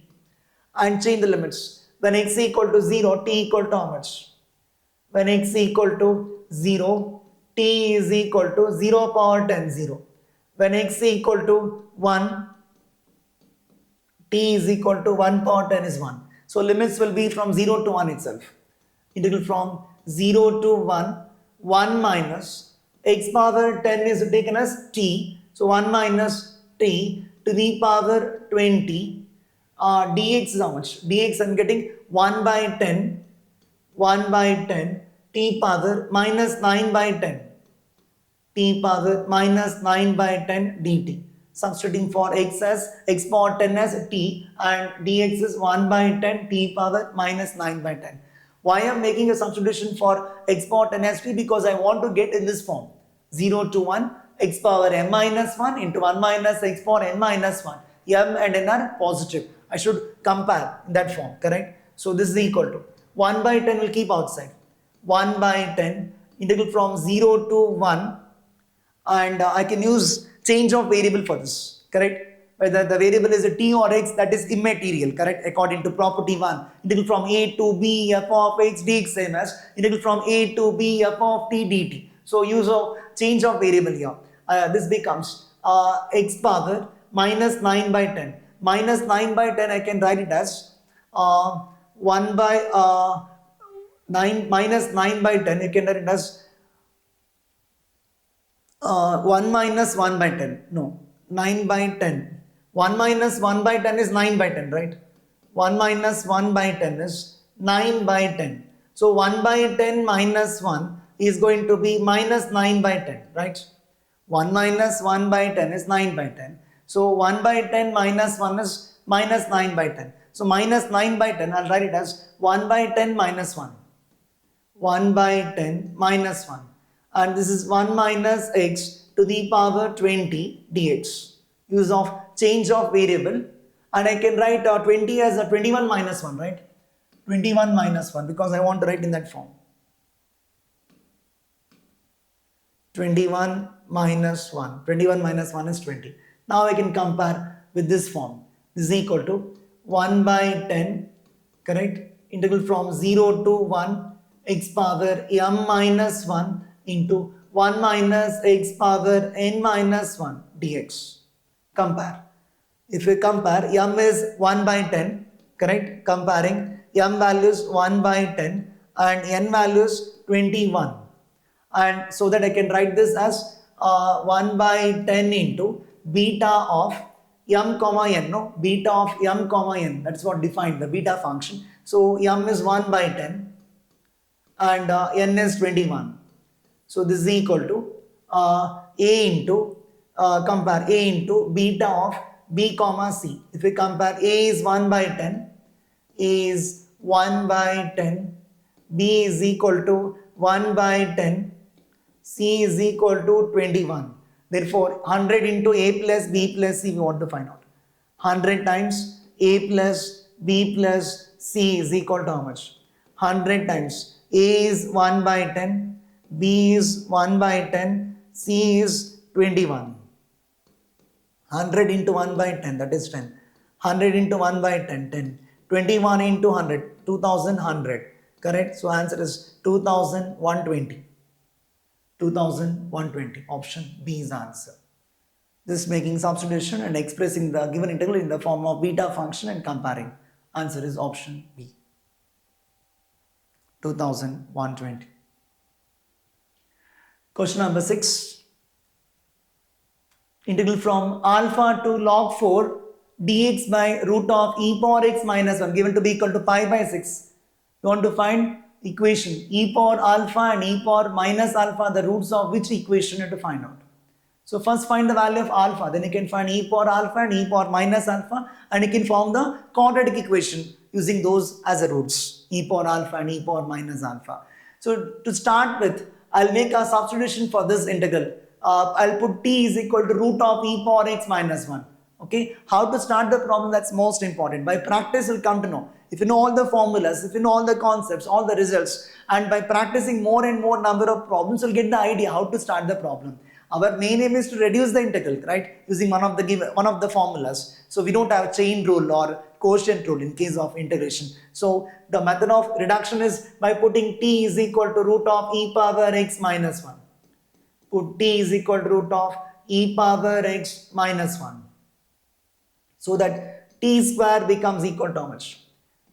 And change the limits. When x equal to 0, t equal to how much? When x equal to 0, t is equal to 0 power 10, 0. When x equal to 1, t is equal to 1 power 10 is 1. So limits will be from 0 to 1 itself. Integral from 0 to 1, 1 minus x power 10 is taken as t. So 1 minus t to the power 20. Dx is how much? Dx I'm getting 1 by 10. 1 by 10 t power minus 9 by 10. T power minus 9 by 10 dt. Substituting for x as x power 10 as t and dx is 1 by 10 t power minus 9 by 10. Why I am making a substitution for x power 10 as t? Because I want to get in this form 0 to 1 x power m minus 1 into 1 minus x power n minus 1. M and n are positive. I should compare in that form, correct? So this is equal to 1 by 10 will keep outside. 1 by 10 integral from 0 to 1 and I can use change of variable for this, correct? Whether the variable is a t or x, that is immaterial, correct? According to property 1, integral from a to b f of x dx same as integral from a to b f of t dt. So use of change of variable here. This becomes x power minus 9 by 10. Minus 9 by 10 I can write it as 1 by 9 minus 9 by 10 I can write it as 1 minus 1 by 10, no, 9 by 10. 1 minus 1 by 10 is 9 by 10, right? 1 minus 1 by 10 is 9 by 10. So 1 by 10 minus 1 is going to be minus 9 by 10, right? 1 minus 1 by 10 is 9 by 10. So 1 by 10 minus 1 is minus 9 by 10. So minus 9 by 10, I'll write it as 1 by 10 minus 1. 1 by 10 minus 1. And this is 1 minus x to the power 20 dx. Use of change of variable. And I can write 20 as a 21 minus 1, right? 21 minus 1 because I want to write in that form. 21 minus 1. 21 minus 1 is 20. Now I can compare with this form. This is equal to 1 by 10, correct? Integral from 0 to 1 x power m minus 1 into 1 minus x power n minus 1 dx. Compare. If we compare, m is 1 by 10, correct? Comparing, m values 1 by 10 and n values 21. And so that I can write this as 1 by 10 into beta of m comma n, no? Beta of m comma n, that's what defined the beta function. So m is 1 by 10 and n is 21. So this is equal to a into, compare a into beta of b comma c. If we compare, a is 1 by 10, a is 1 by 10, b is equal to 1 by 10, c is equal to 21. Therefore, 100 into a plus b plus c we want to find out. 100 times a plus b plus c is equal to how much? 100 times a is 1 by 10, B is 1 by 10, C is 21. 100 into 1 by 10, that is 10. 100 into 1 by 10, 10. 21 into 100, 2100. Correct? So answer is 2120. 2120. Option B is the answer. This making substitution and expressing the given integral in the form of beta function and comparing. Answer is option B. 2120. Question number 6. Integral from alpha to log 4 dx by root of e power x minus 1 given to be equal to pi by 6. You want to find equation e power alpha and e power minus alpha, the roots of which equation you have to find out. So first find the value of alpha, then you can find e power alpha and e power minus alpha and you can form the quadratic equation using those as the roots, e power alpha and e power minus alpha. So to start with, I'll make a substitution for this integral. I'll put t is equal to root of e power x minus 1. Okay, how to start the problem, that's most important. By practice you'll come to know. If you know all the formulas, if you know all the concepts, all the results, and by practicing more and more number of problems, you'll get the idea how to start the problem. Our main aim is to reduce the integral, right? Using one of the formulas. So we don't have a chain rule or quotient rule in case of integration. So the method of reduction is by putting t is equal to root of e power x minus 1. Put t is equal to root of e power x minus 1. So that t square becomes equal to how much?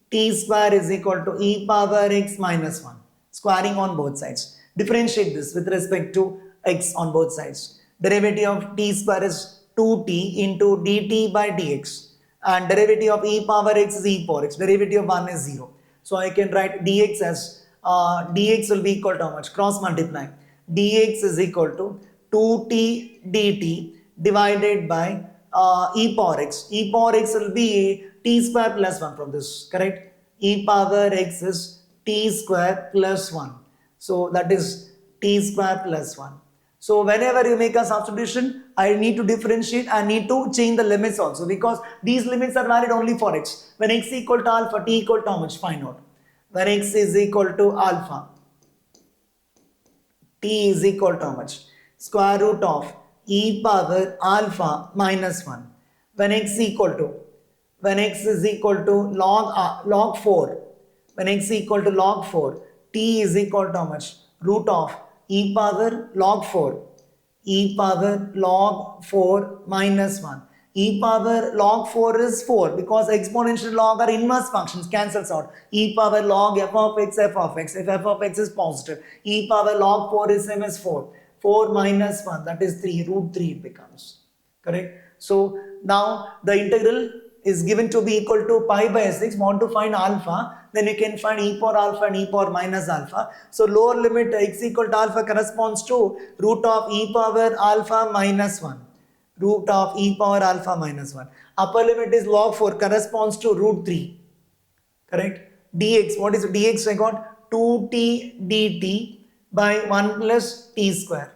T square is equal to e power x minus 1. Squaring on both sides. Differentiate this with respect to x on both sides. Derivative of t square is 2t into dt by dx. And derivative of e power x is e power x. Derivative of 1 is 0. So I can write dx as dx will be equal to how much? Cross multiply. Dx is equal to 2t dt divided by e power x. E power x will be t square plus 1 from this, correct? E power x is t square plus 1. So that is t square plus 1. So whenever you make a substitution, I need to differentiate and need to change the limits also, because these limits are valid only for x. When x equal to alpha, t equal to how much? Find out. When x is equal to alpha, t is equal to how much? Square root of e power alpha minus 1. When x is equal to log 4, when x is equal to log 4, t is equal to how much? Root of e power log 4, e power log 4 minus 1. E power log 4 is 4 because exponential log are inverse functions, cancels out. E power log f of x, if f of x is positive. E power log 4 is same as 4. 4 minus 1, that is 3, root 3 it becomes. Correct? So now the integral is given to be equal to pi by 6. Want to find alpha, then you can find e power alpha and e power minus alpha. So lower limit x equal to alpha corresponds to root of e power alpha minus 1. Root of e power alpha minus 1. Upper limit is log 4 corresponds to root 3. Correct? Dx, what is dx? I got 2t dt by 1 plus t square.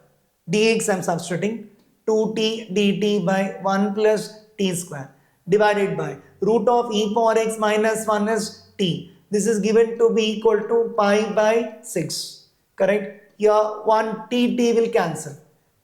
Dx I am substituting 2t dt by 1 plus t square divided by root of e power x minus 1 is t. This is given to be equal to pi by 6. Correct? Here 1 t will cancel.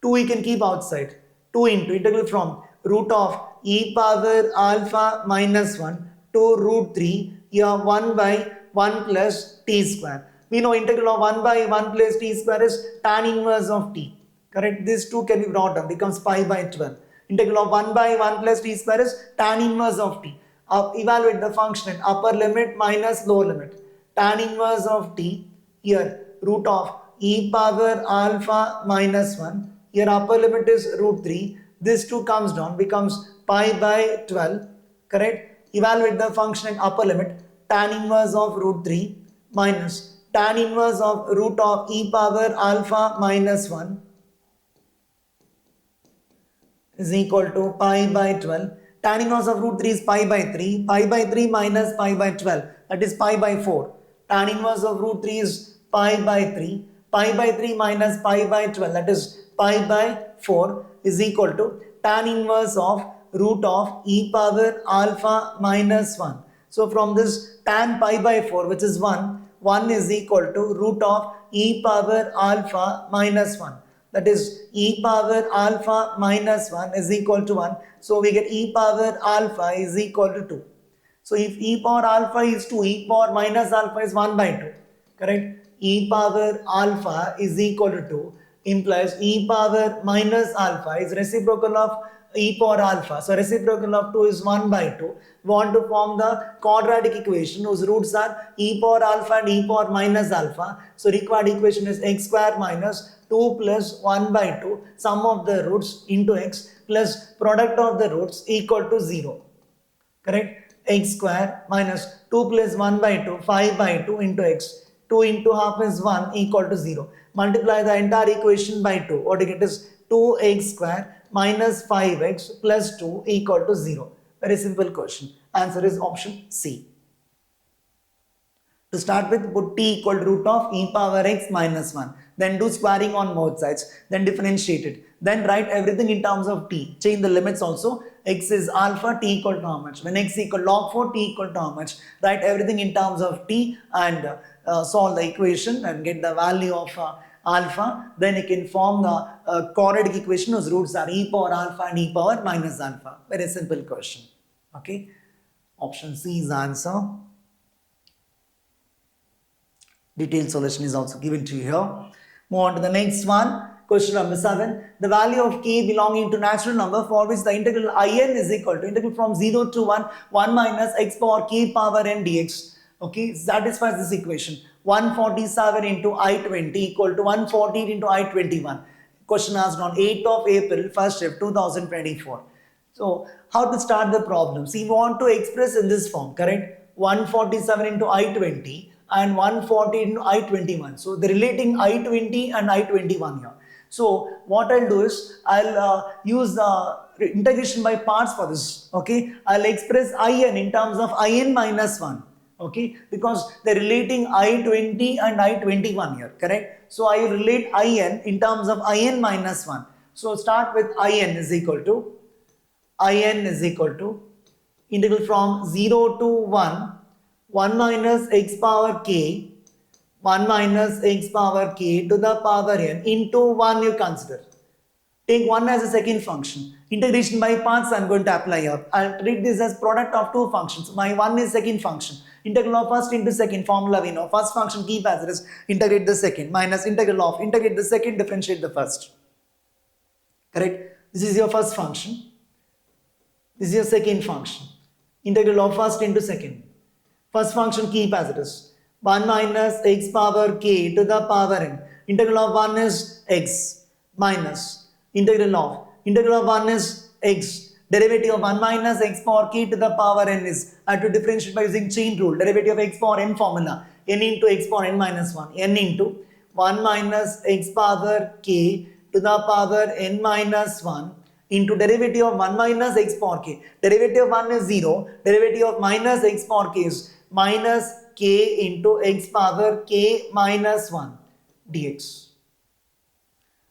2 you can keep outside. 2 into integral from root of e power alpha minus 1 to root 3. Here 1 by 1 plus t square. We know integral of 1 by 1 plus t square is tan inverse of t. Correct? This 2 can be brought down, becomes pi by 12. Integral of 1 by 1 plus t square is tan inverse of t. Evaluate the function at upper limit minus lower limit. Tan inverse of t, here root of e power alpha minus 1. Here upper limit is root 3. This 2 comes down, becomes pi by 12. Correct? Evaluate the function at upper limit. Tan inverse of root 3 minus tan inverse of root of e power alpha minus 1 is equal to pi by 12. Tan inverse of root 3 is pi by 3. Pi by 3 minus pi by 12, that is pi by 4. Tan inverse of root 3 is pi by 3. Pi by 3 minus pi by 12, that is pi by 4 is equal to tan inverse of root of e power alpha minus 1. So from this tan pi by 4, which is 1 is equal to root of e power alpha minus 1. That is e power alpha minus 1 is equal to 1. So we get e power alpha is equal to 2. So if e power alpha is 2, e power minus alpha is 1 by 2. Correct? E power alpha is equal to 2 implies e power minus alpha is reciprocal of e power alpha. So reciprocal of 2 is 1 by 2. We want to form the quadratic equation whose roots are e power alpha and e power minus alpha. So required equation is x square minus 2 plus 1 by 2 sum of the roots into x plus product of the roots equal to 0. Correct? X square minus 2 plus 1 by 2, 5 by 2 into x. 2 into half is 1 equal to 0. Multiply the entire equation by 2. What you get is 2x square minus 5x plus 2 equal to 0. Very simple question. Answer is option C. To start with, put t equal to root of e power x minus 1. Then do squaring on both sides. Then differentiate it. Then write everything in terms of t. Change the limits also. X is alpha, t equal to how much? When x equal to log 4, t equal to how much? Write everything in terms of t and solve the equation and get the value of alpha. Then you can form the quadratic equation whose roots are e power alpha and e power minus alpha. Very simple question. Okay. Option C is the answer. Detailed solution is also given to you here. Move on to the next one. Question number 7. The value of k belonging to natural number for which the integral in is equal to integral from 0 to 1 minus x power k power n dx. Okay, satisfies this equation. 147 into I20 equal to 148 into I21. Question asked on 8th of April, first shift 2024. So how to start the problem? See, we want to express in this form, correct? 147 into I-20 and 140 into I-21. So they're relating I-20 and I-21 here. So what I'll do is I'll use the integration by parts for this. Okay, I'll express in terms of in minus 1. Okay, because they're relating I-20 and I-21 here, correct? So I will relate in terms of in minus 1. So start with in is equal to integral from 0 to 1 minus x power k, 1 minus x power k to the power n into 1 you consider. Take 1 as a second function. Integration by parts I am going to apply here. I'll treat this as product of two functions. My 1 is second function. Integral of first into second, formula we know. First function keep as it is, integrate the second, minus integral of integrate the second, differentiate the first. Correct? This is your first function. This is your second function. Integral of first into second. First function keep as it is. 1 minus x power k to the power n. Integral of 1 is x minus integral of 1 is x. Derivative of 1 minus x power k to the power n is, I have to differentiate by using chain rule. Derivative of x power n formula, n into x power n minus 1. n into 1 minus x power k to the power n minus 1 into derivative of 1 minus x power k. Derivative of 1 is 0. Derivative of minus x power k is minus k into x power k minus 1 dx.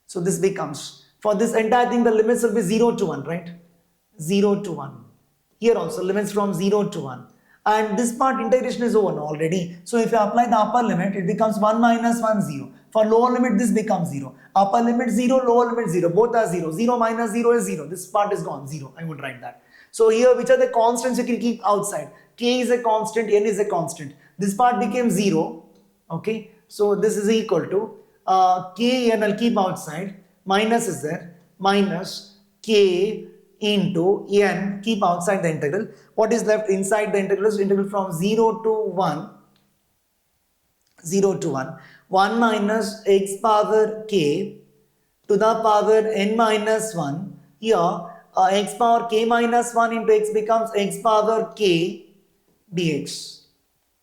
So this becomes, for this entire thing the limits will be 0 to 1, right? 0 to 1. Here also limits from 0 to 1. And this part integration is over already. So if you apply the upper limit, it becomes 1 minus 1, 0. For lower limit, this becomes 0. Upper limit 0, lower limit 0. Both are 0. 0 minus 0 is 0. This part is gone, 0. I would write that. So here, which are the constants you can keep outside? K is a constant, n is a constant. This part became 0. Okay. So this is equal to k, n I'll keep outside. Minus is there. Minus k into n, keep outside the integral. What is left inside the integral is integral from 0 to 1. 1 minus x power k to the power n minus 1. Here x power k minus 1 into x becomes x power k dx.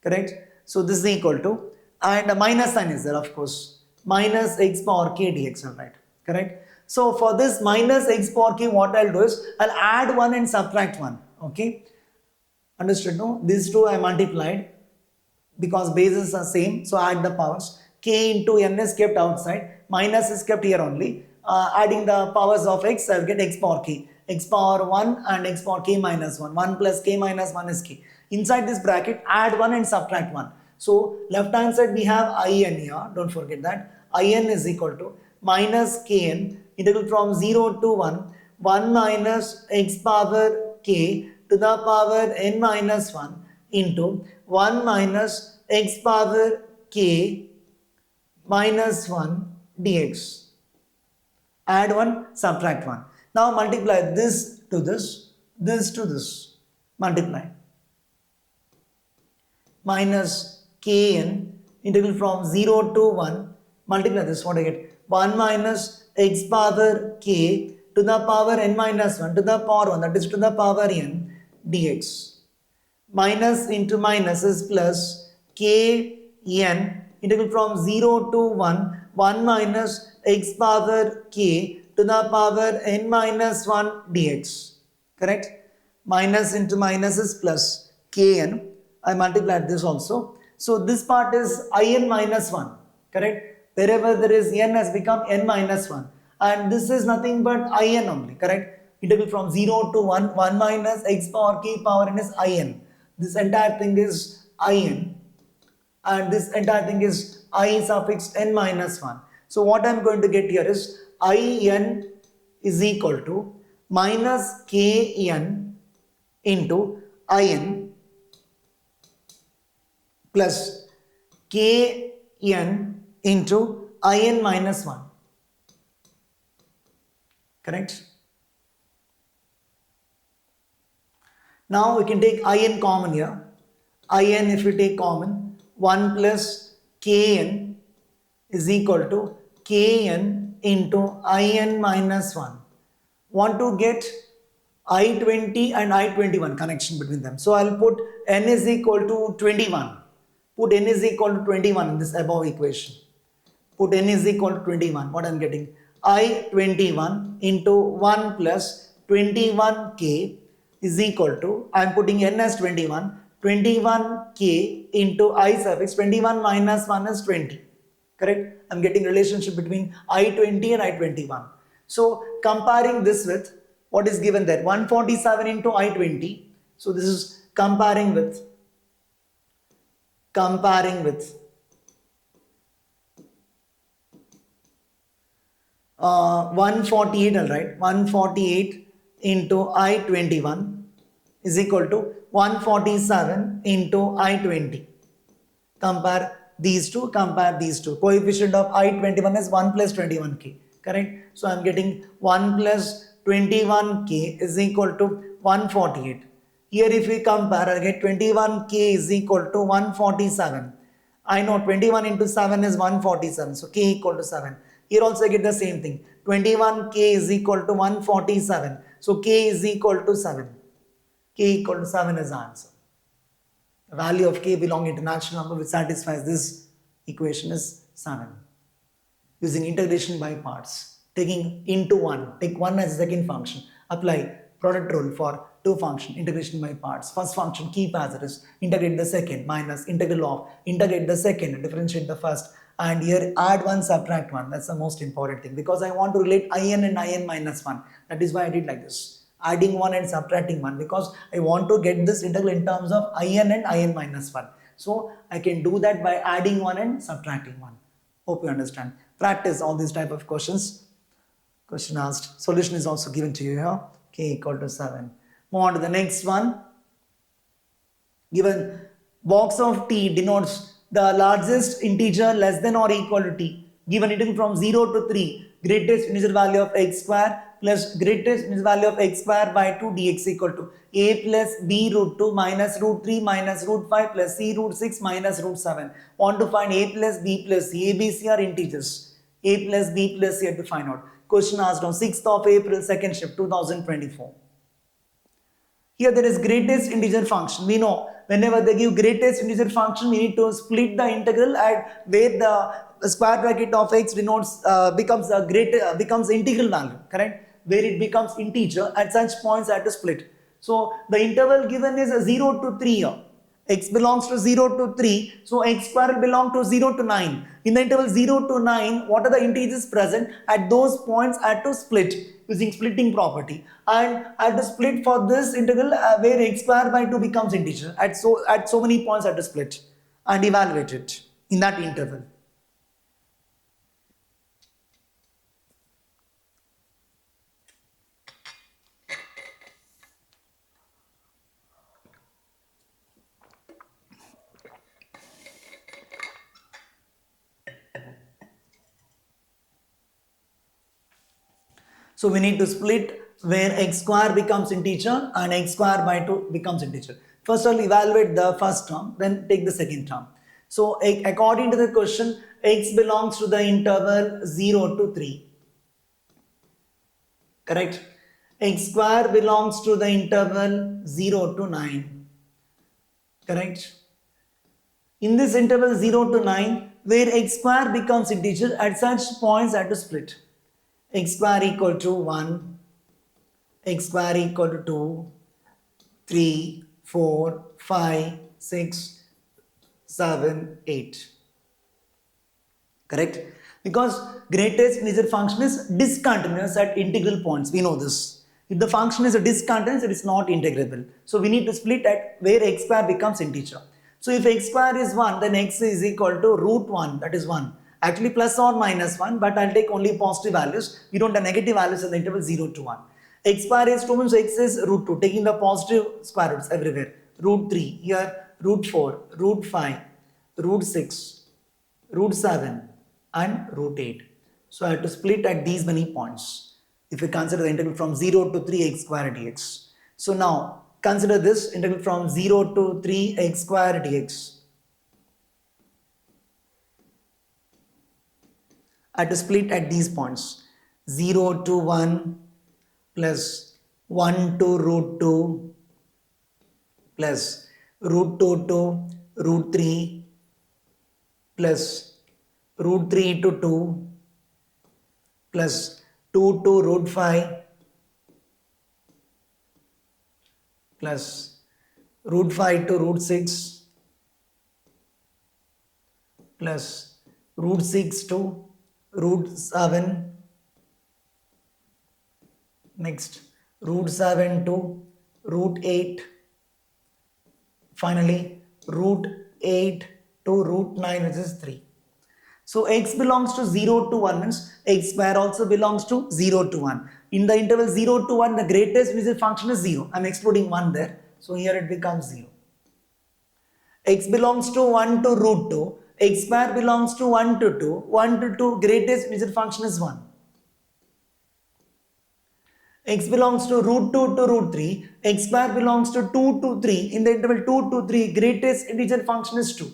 Correct? So this is equal to, and a minus sign is there, of course. Minus x power k dx, alright. Correct? So for this minus x power k, what I'll do is I'll add 1 and subtract 1. Okay? Understood? No? These two I multiplied because bases are same. So add the powers. K into n is kept outside. Minus is kept here only. Adding the powers of x, I'll get x power k. X power 1 and x power k minus 1. 1 plus k minus 1 is k. Inside this bracket, add 1 and subtract 1. So left hand side we have in here. Don't forget that. In is equal to minus kn integral from 0 to 1 minus x power k to the power n minus 1 into 1 minus x power k minus 1 dx. Add 1, subtract 1. Now multiply this to this to this. Multiply. Minus kn integral from 0 to 1. Multiply this, what I get? 1 minus x power k to the power n minus 1 to the power 1, that is to the power n dx. Minus into minus is plus k n integral from 0 to 1 minus x power k to the power n minus 1 dx. Correct? Minus into minus is plus kn. I multiplied this also. So this part is in minus 1. Correct? Wherever there is n has become n minus 1. And this is nothing but in only. Correct? Integral from 0 to 1 minus x power k power n is in. This entire thing is in. And this entire thing is I suffix n minus 1. So what I am going to get here is in is equal to minus kn into in plus kn into in minus 1. Correct? Now we can take in common here. In, if you take common, 1 plus kn is equal to kn into in minus 1. Want to get I20 and I21 connection between them. So I'll put n is equal to 21. Put n is equal to 21 in this above equation. Put n is equal to 21. What I'm getting? I21 into 1 plus 21k is equal to, I'm putting n as 21, 21k into I suffix 21 minus 1 is 20. Correct? I'm getting relationship between I20 and I21. So comparing this with what is given there, 147 into I20. So this is comparing with 148, all right, 148 into I21 is equal to 147 into I20. Compare these two. Coefficient of I21 is 1 plus 21k, correct? So I'm getting 1 plus 21k is equal to 148. Here if we compare, I get 21k is equal to 147. I know 21 into 7 is 147, so k equal to 7. Here also I get the same thing. 21k is equal to 147, so k is equal to 7. K equal to 7 is the answer. The value of k belonging to natural number which satisfies this equation is 7. Using integration by parts, taking into 1, take 1 as a second function, apply product rule for two function, integration by parts. First function keep as it is, integrate the second, minus integral of, integrate the second, differentiate the first, and here add 1, subtract 1. That's the most important thing, because I want to relate in and in minus 1. That is why I did like this, adding 1 and subtracting 1, because I want to get this integral in terms of in and in minus 1. So I can do that by adding 1 and subtracting 1. Hope you understand. Practice all these type of questions. Question asked, solution is also given to you here. K equal to 7. Move on to the next one. Given box of t denotes the largest integer less than or equal to t. Given it from 0 to 3, greatest integer value of x square plus greatest integer value of x square by 2 dx equal to a plus b root 2 minus root 3 minus root 5 plus c root 6 minus root 7. Want to find a plus b plus c. A, b, c are integers. A plus b plus c are to find out. Question asked on 6th of April, second shift, 2024. Here there is greatest integer function. We know whenever they give greatest integer function, we need to split the integral at where the square bracket of x denotes becomes integral value, correct? Where it becomes integer, at such points I have to split. So the interval given is 0 to 3 here. X belongs to 0 to 3, so x square will belong to 0 to 9. In the interval 0 to 9, what are the integers present? At those points I have to split using splitting property, and I have to split for this integral where x square by 2 becomes integer. At so many points I have to split and evaluate it in that interval. So we need to split where x square becomes integer and x square by 2 becomes integer. First I'll evaluate the first term, then take the second term. So according to the question, x belongs to the interval 0 to 3. Correct? X square belongs to the interval 0 to 9. Correct? In this interval 0 to 9, where x square becomes integer, at such points I have to split. X square equal to 1, x square equal to 2, 3, 4, 5, 6, 7, 8. Correct? Because greatest integer function is discontinuous at integral points. We know this. If the function is a discontinuous, it is not integrable. So we need to split at where x square becomes integer. So if x square is 1, then x is equal to root 1, that is 1. Actually plus or minus 1, but I'll take only positive values. We don't have negative values in the interval 0 to 1. X square is 2 means x is root 2, taking the positive square roots everywhere. Root 3, here root 4, root 5, root 6, root 7 and root 8. So I have to split at these many points. If we consider the integral from 0 to 3 x square dx. So now consider this integral from 0 to 3 x square dx. I have to split at these points. 0 to 1 plus 1 to root 2 plus root 2 to root 3 plus root 3 to 2 plus 2 to root 5 plus root 5 to root 6 plus root 6 to root 7, next root 7 to root 8, finally root 8 to root 9, which is 3. So x belongs to 0 to 1 means x square also belongs to 0 to 1. In the interval 0 to 1, the greatest integral function is 0. I am excluding 1 there. So here it becomes 0. X belongs to 1 to root 2. X square belongs to 1 to 2. 1 to 2, greatest integral function is 1. X belongs to root 2 to root 3. X square belongs to 2 to 3. In the interval 2 to 3, greatest integer function is 2.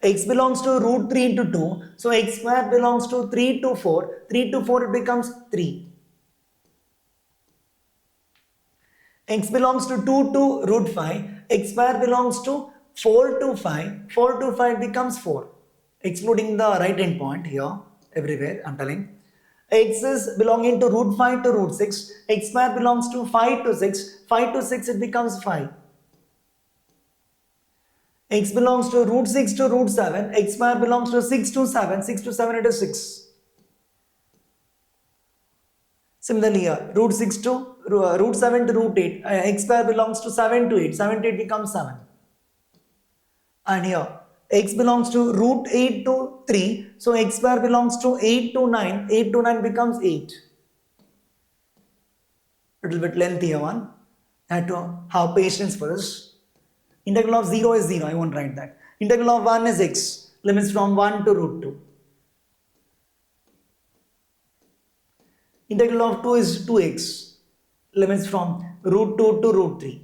X belongs to root 3 into 2. So x square belongs to 3 to 4. 3 to 4, it becomes 3. X belongs to 2 to root 5. X square belongs to 4 to 5. 4 to 5 becomes 4. Excluding the right hand point here, everywhere I am telling. X is belonging to root 5 to root 6. X square belongs to 5 to 6. 5 to 6, it becomes 5. X belongs to root 6 to root 7. X square belongs to 6 to 7. 6 to 7, it is 6. Similarly here, root 6 to root 7 to root 8. X square belongs to 7 to 8. 7 to 8 becomes 7. And here, x belongs to root 8 to 3. So x square belongs to 8 to 9. 8 to 9 becomes 8. Little bit lengthier one. I have to have patience for this. Integral of 0 is 0. I won't write that. Integral of 1 is x. Limits from 1 to root 2. Integral of 2 is 2x. Limits from root 2 to root 3.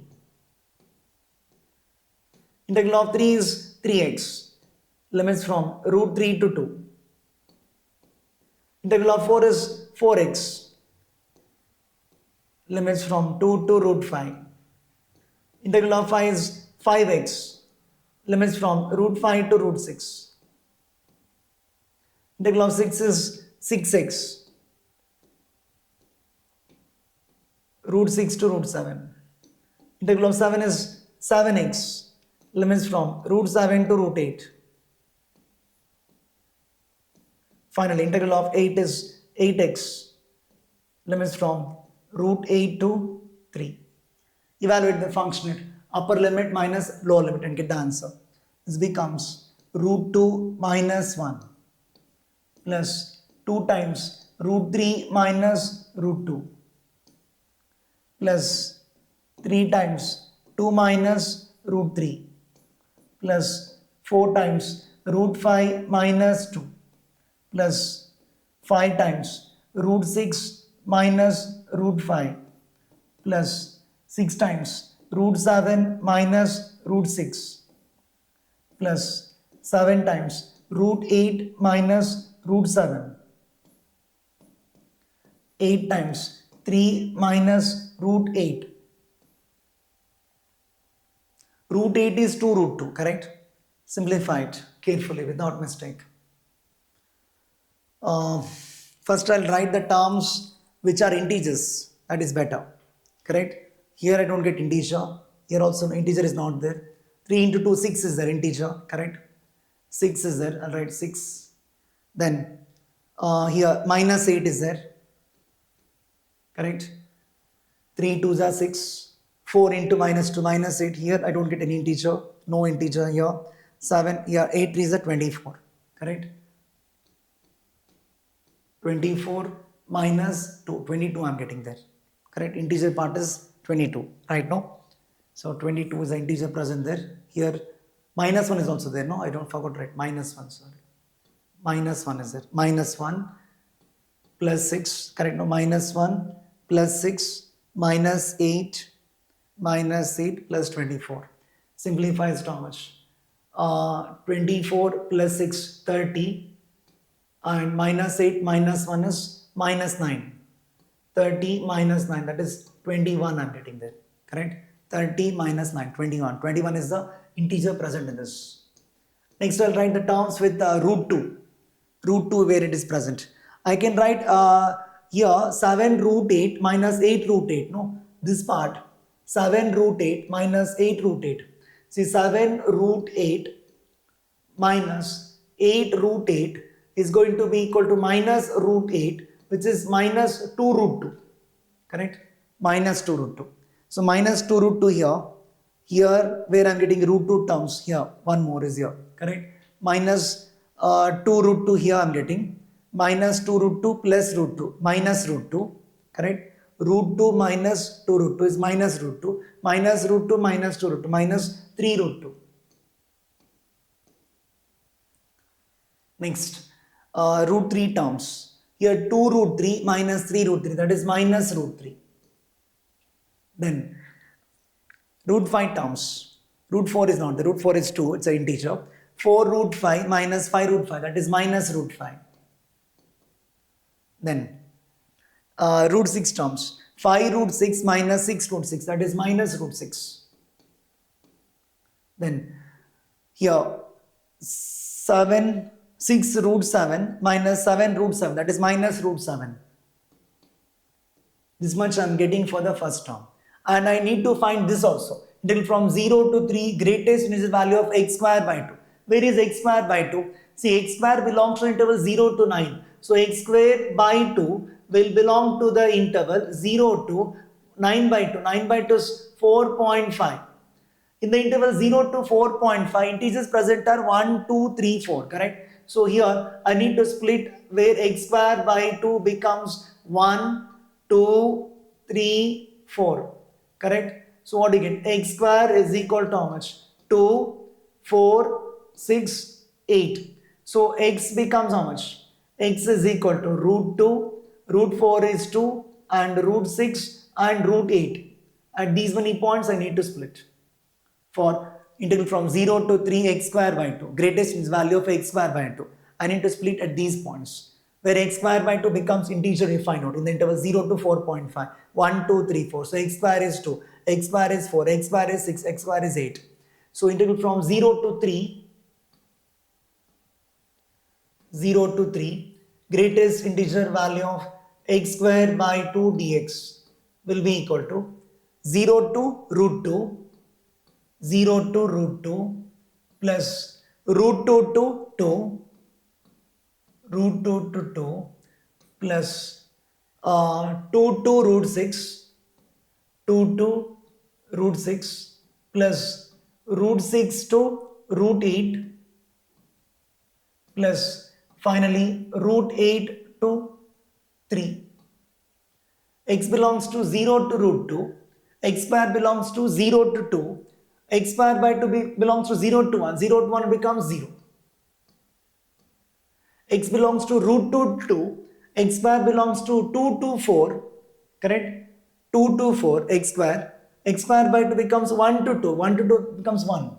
Integral of 3 is 3x. Limits from root 3 to 2. Integral of 4 is 4x. Limits from 2 to root 5. Integral of 5 is 5x. Limits from root 5 to root 6. Integral of 6 is 6x. Root 6 to root 7. Integral of 7 is 7x. Limits from root 7 to root 8. Finally, integral of 8 is 8x. Limits from root 8 to 3. Evaluate the function at upper limit minus lower limit and get the answer. This becomes root 2 minus 1 plus 2 times root 3 minus root 2 plus 3 times 2 minus root 3 plus 4 times root 5 minus 2 plus 5 times root 6 minus root 5 plus 6 times root 7 minus root 6 plus 7 times root 8 minus root 7, 8 times 3 minus root 8. Root 8 is 2 root 2, correct? Simplify it carefully without mistake. First I'll write the terms which are integers, that is better, correct? Here I don't get integer, here also integer is not there. 3 into 2, 6 is there, integer, correct? 6 is there, I'll write 6. Then here minus 8 is there, correct? 3 2s are 6. 4 into minus 2 minus 8, here I don't get any integer, no integer here. 7, here 8 3s are 24, correct? 24 minus 2, 22 I am getting there, correct? Integer part is 22, right now. So 22 is the integer present there. Here minus 1 is also there, no? I don't forgot, right? Minus 1, sorry. Minus 1 is there. Minus 1 plus 6, correct? No, minus 1 plus 6 minus 8 plus 24. Simplifies to how much? 24 plus 6, 30 and minus 8 minus 1 is minus 9. 30 minus 9, that is 21 I'm getting there, correct? 30 minus 9, 21. 21 is the integer present in this. Next I'll write the terms with root 2. Root 2 where it is present. I can write here 7 root 8 minus 8 root 8. No, this part 7 root 8 minus 8 root 8. See 7 root 8 minus 8 root 8 is going to be equal to minus root 8, which is minus 2 root 2. Correct? Minus 2 root 2. So minus 2 root 2 here. Here where I am getting root 2 terms. Here one more is here. Correct? Minus 2 root 2 here I am getting. Minus 2 root 2 plus root 2. Minus root 2. Correct? Root 2 minus 2 root 2 is minus root 2. Minus root 2 minus 2 root 2. Minus 3 root 2. Next, root 3 terms. Here 2 root 3 minus 3 root 3, that is minus root 3. Then root 5 terms. Root 4 is not, the root 4 is 2, it's an integer. 4 root 5 minus 5 root 5, that is minus root 5. Then root 6 terms. 5 root 6 minus 6 root 6, that is minus root 6. Then here 6 root 7 minus 7 root 7, that is minus root 7. This much I am getting for the first term. And I need to find this also. Integral from 0 to 3, greatest initial value of x square by 2. Where is x square by 2? See, x square belongs to interval 0 to 9. So x square by 2 will belong to the interval 0 to 9 by 2. 9 by 2 is 4.5. In the interval 0 to 4.5, integers present are 1, 2, 3, 4. Correct? So here I need to split where x square by 2 becomes 1, 2, 3, 4. Correct? So what do you get? X square is equal to how much? 2, 4, 6, 8. So x becomes how much? X is equal to root 2, root 4 is 2, and root 6 and root 8. At these many points I need to split. For integral from 0 to 3 x square by 2, greatest is value of x square by 2. I need to split at these points where x square by 2 becomes integer if I note in the interval 0 to 4.5, 1, 2, 3, 4. So x square is 2, x square is 4, x square is 6, x square is 8. So integral from 0 to 3, greatest integer value of x square by 2 dx will be equal to 0 to root 2, 0 to root 2 plus root 2 to 2, root 2 to 2 plus 2 to root 6, 2 to root 6 plus root 6 to root 8 plus finally root 8 to 3. X belongs to 0 to root 2, x square belongs to 0 to 2, x square by 2 belongs to 0 to 1, 0 to 1 becomes 0. X belongs to root 2 to 2, x square belongs to 2 to 4, correct? 2 to 4, x square by 2 becomes 1 to 2, 1 to 2 becomes 1.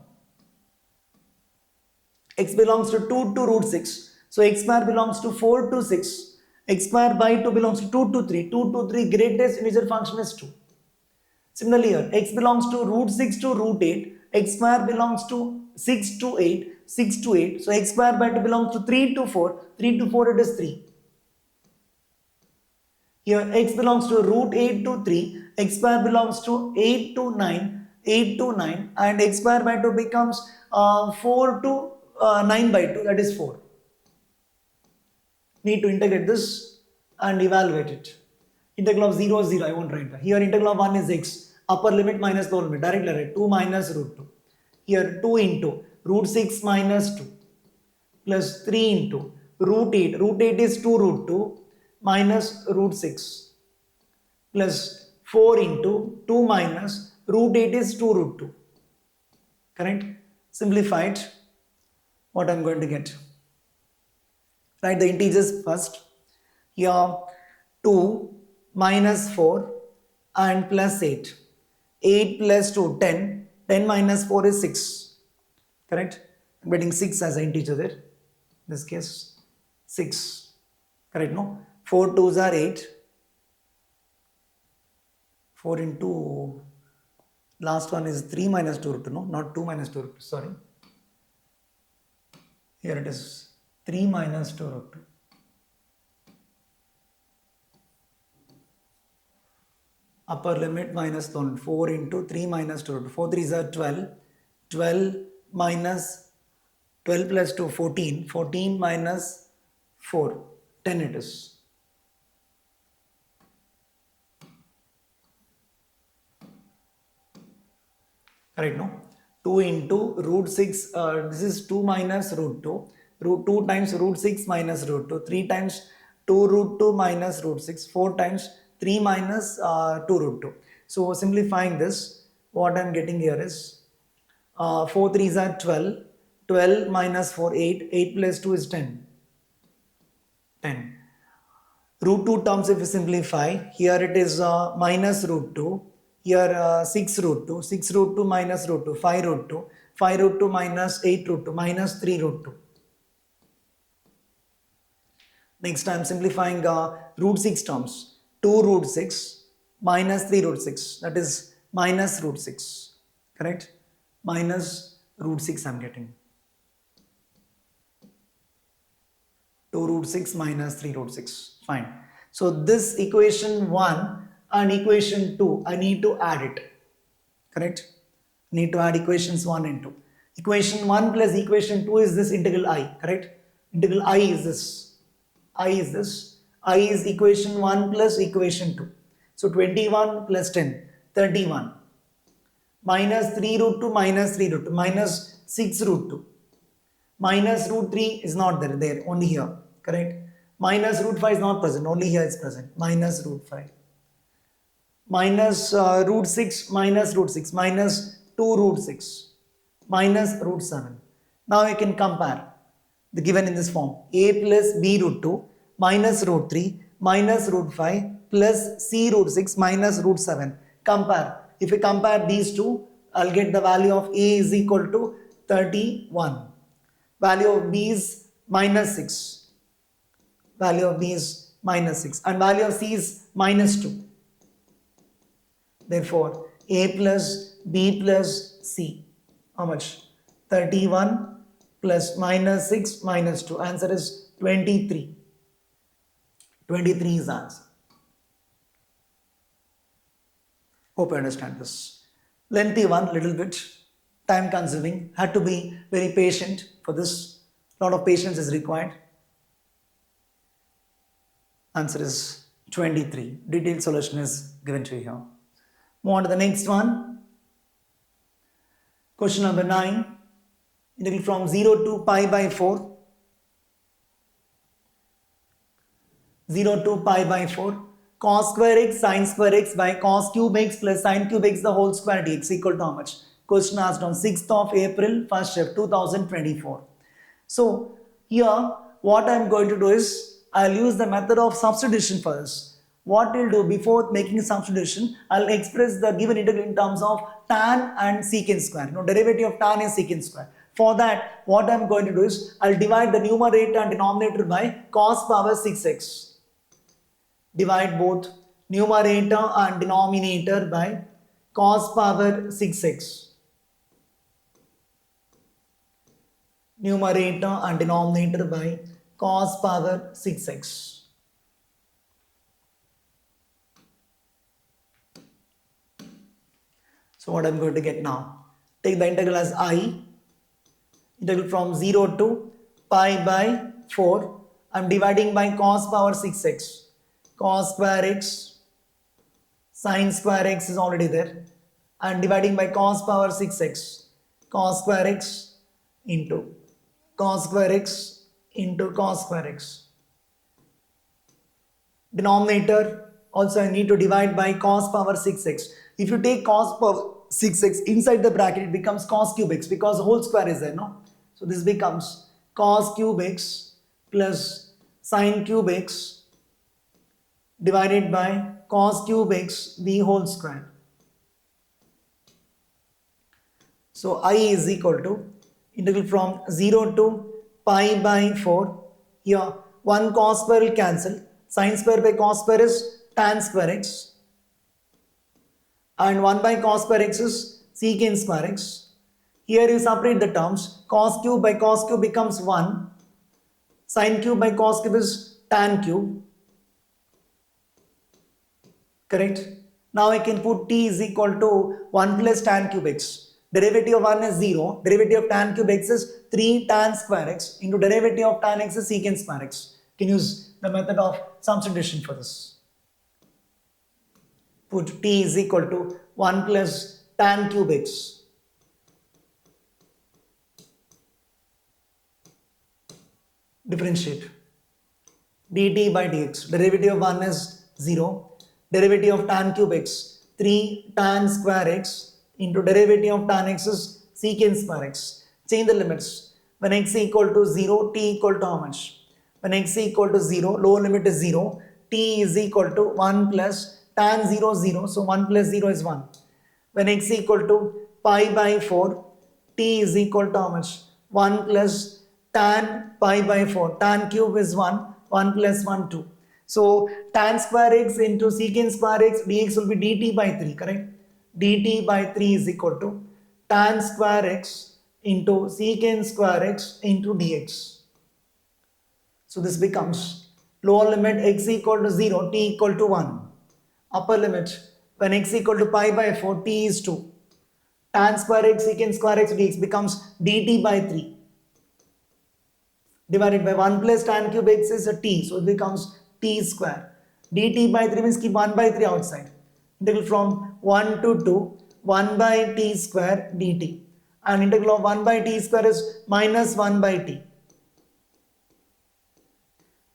X belongs to 2 to root 6, so x square belongs to 4 to 6, x square by 2 belongs to 2 to 3, 2 to 3 greatest integer function is 2. Similarly here, x belongs to root 6 to root 8, x square belongs to 6 to 8, 6 to 8, so x square by 2 belongs to 3 to 4, 3 to 4 it is 3. Here x belongs to root 8 to 3, x square belongs to 8 to 9, 8 to 9, and x square by 2 becomes 4 to 9 by 2, that is 4. Need to integrate this and evaluate it. Integral of 0 is 0, I won't write that. Here integral of 1 is x, upper limit minus lower limit, directly write 2 minus root 2. Here 2 into root 6 minus 2 plus 3 into root 8. Root 8 is 2 root 2 minus root 6 plus 4 into 2 minus root 8 is 2 root 2. Correct? Simplify it. What I'm going to get? Write the integers first. Here 2 minus 4 and plus 8. 8 plus 2, 10. 10 minus 4 is 6. Correct? I'm getting 6 as an integer there. In this case, 6. Correct, no? 4 2s are 8. 4 into last one is 3 minus 2 root 2, no? Not 2 minus 2 root 2, sorry. Here it is 3 minus 2 root 2. Upper limit minus 1. 4 into 3 minus 2 root 2. 4 3s are 12. 12 minus 12 plus 2, 14. 14 minus 4, 10 it is. Correct, no? 2 into root 6, this is 2 minus root 2. Root 2 times root 6 minus root 2. 3 times 2 root 2 minus root 6. 4 times 3 minus 2 root 2. So simplifying this, what I am getting here is 4 3s are 12. 12 minus 4, 8. 8 plus 2 is 10. 10. Root 2 terms if you simplify, here it is minus root 2. Here 6 root 2. 6 root 2 minus root 2. 5 root 2. 5 root 2 minus 8 root 2 minus 3 root 2. Next I am simplifying root 6 terms. 2 root 6 minus 3 root 6. That is minus root 6. Correct? Minus root 6 I am getting. 2 root 6 minus 3 root 6. Fine. So this equation 1 and equation 2, I need to add it. Correct? Need to add equations 1 and 2. Equation 1 plus equation 2 is this integral I. Correct? Integral I is this. I is this. I is equation 1 plus equation 2. So 21 plus 10, 31. Minus 3 root 2 minus 3 root 2 minus 6 root 2. Minus root 3 is not there, only here. Correct? Minus root 5 is not present, only here it's present. Minus root 5. Minus root 6 minus root 6 minus 2 root 6 minus root 7. Now you can compare the given in this form. A plus B root 2 minus root 3 minus root 5 plus C root 6 minus root 7. Compare. If you compare these two, I'll get the value of A is equal to 31. Value of B is minus 6. Value of B is minus 6. And value of C is minus 2. Therefore, A plus B plus C. How much? 31 plus minus 6 minus 2. Answer is 23. 23 is the answer. Hope you understand this. Lengthy one, little bit. Time consuming. Had to be very patient for this. A lot of patience is required. Answer is 23. Detailed solution is given to you here. Move on to the next one. Question number 9. Integral from 0 to pi by 4. 0 to pi by 4. Cos square x sin square x by cos cube x plus sin cube x the whole square dx equal to how much? Question asked on 6th of April, first shift 2024. So here what I am going to do is I will use the method of substitution for this. What we'll do before making substitution, I'll express the given integral in terms of tan and secant square. Derivative of tan is secant square. For that, what I'm going to do is I'll divide the numerator and denominator by cos power 6x. Divide both numerator and denominator by cos power 6x. Numerator and denominator by cos power 6x. So what I'm going to get now? Take the integral as I. Integral from 0 to pi by 4. I'm dividing by cos power 6x. Cos square x, sin square x is already there. And dividing by cos power 6x. Cos square x into cos square x into cos square x. Denominator also I need to divide by cos power 6x. If you take cos power 6x inside the bracket, it becomes cos cube x because the whole square is there, no? So this becomes cos cube x plus sin cube x divided by cos cube x the whole square. So I is equal to integral from 0 to pi by 4. Here 1 cos square will cancel. Sin square by cos square is tan square x. And 1 by cos square x is secant square x. Here you separate the terms. Cos cube by cos cube becomes 1. Sin cube by cos cube is tan cube. Correct? Now I can put t is equal to 1 plus tan cube x. Derivative of 1 is 0. Derivative of tan cube x is 3 tan square x into derivative of tan x is secant square x. You can use the method of substitution for this. Put t is equal to 1 plus tan cube x. Differentiate. dt by dx. Derivative of 1 is 0. Derivative of tan cube x. 3 tan square x into derivative of tan x is secant square x. Change the limits. When x equal to 0, t equal to how much? When x equal to 0, lower limit is 0. T is equal to 1 plus tan 0, 0. So 1 plus 0 is 1. When x equal to pi by 4, t is equal to how much? 1 plus tan pi by 4. Tan cube is 1. 1 plus 1, 2. So tan square x into secant square x dx will be dt by 3, correct? dt by 3 is equal to tan square x into secant square x into dx. So this becomes lower limit x equal to 0, t equal to 1. Upper limit when x equal to pi by 4, t is 2. Tan square x secant square x dx becomes dt by 3 divided by 1 plus tan cube x is a t, so it becomes t square. dt by 3 means keep 1 by 3 outside. Integral from 1 to 2, 1 by t square dt. And integral of 1 by t square is minus 1 by t.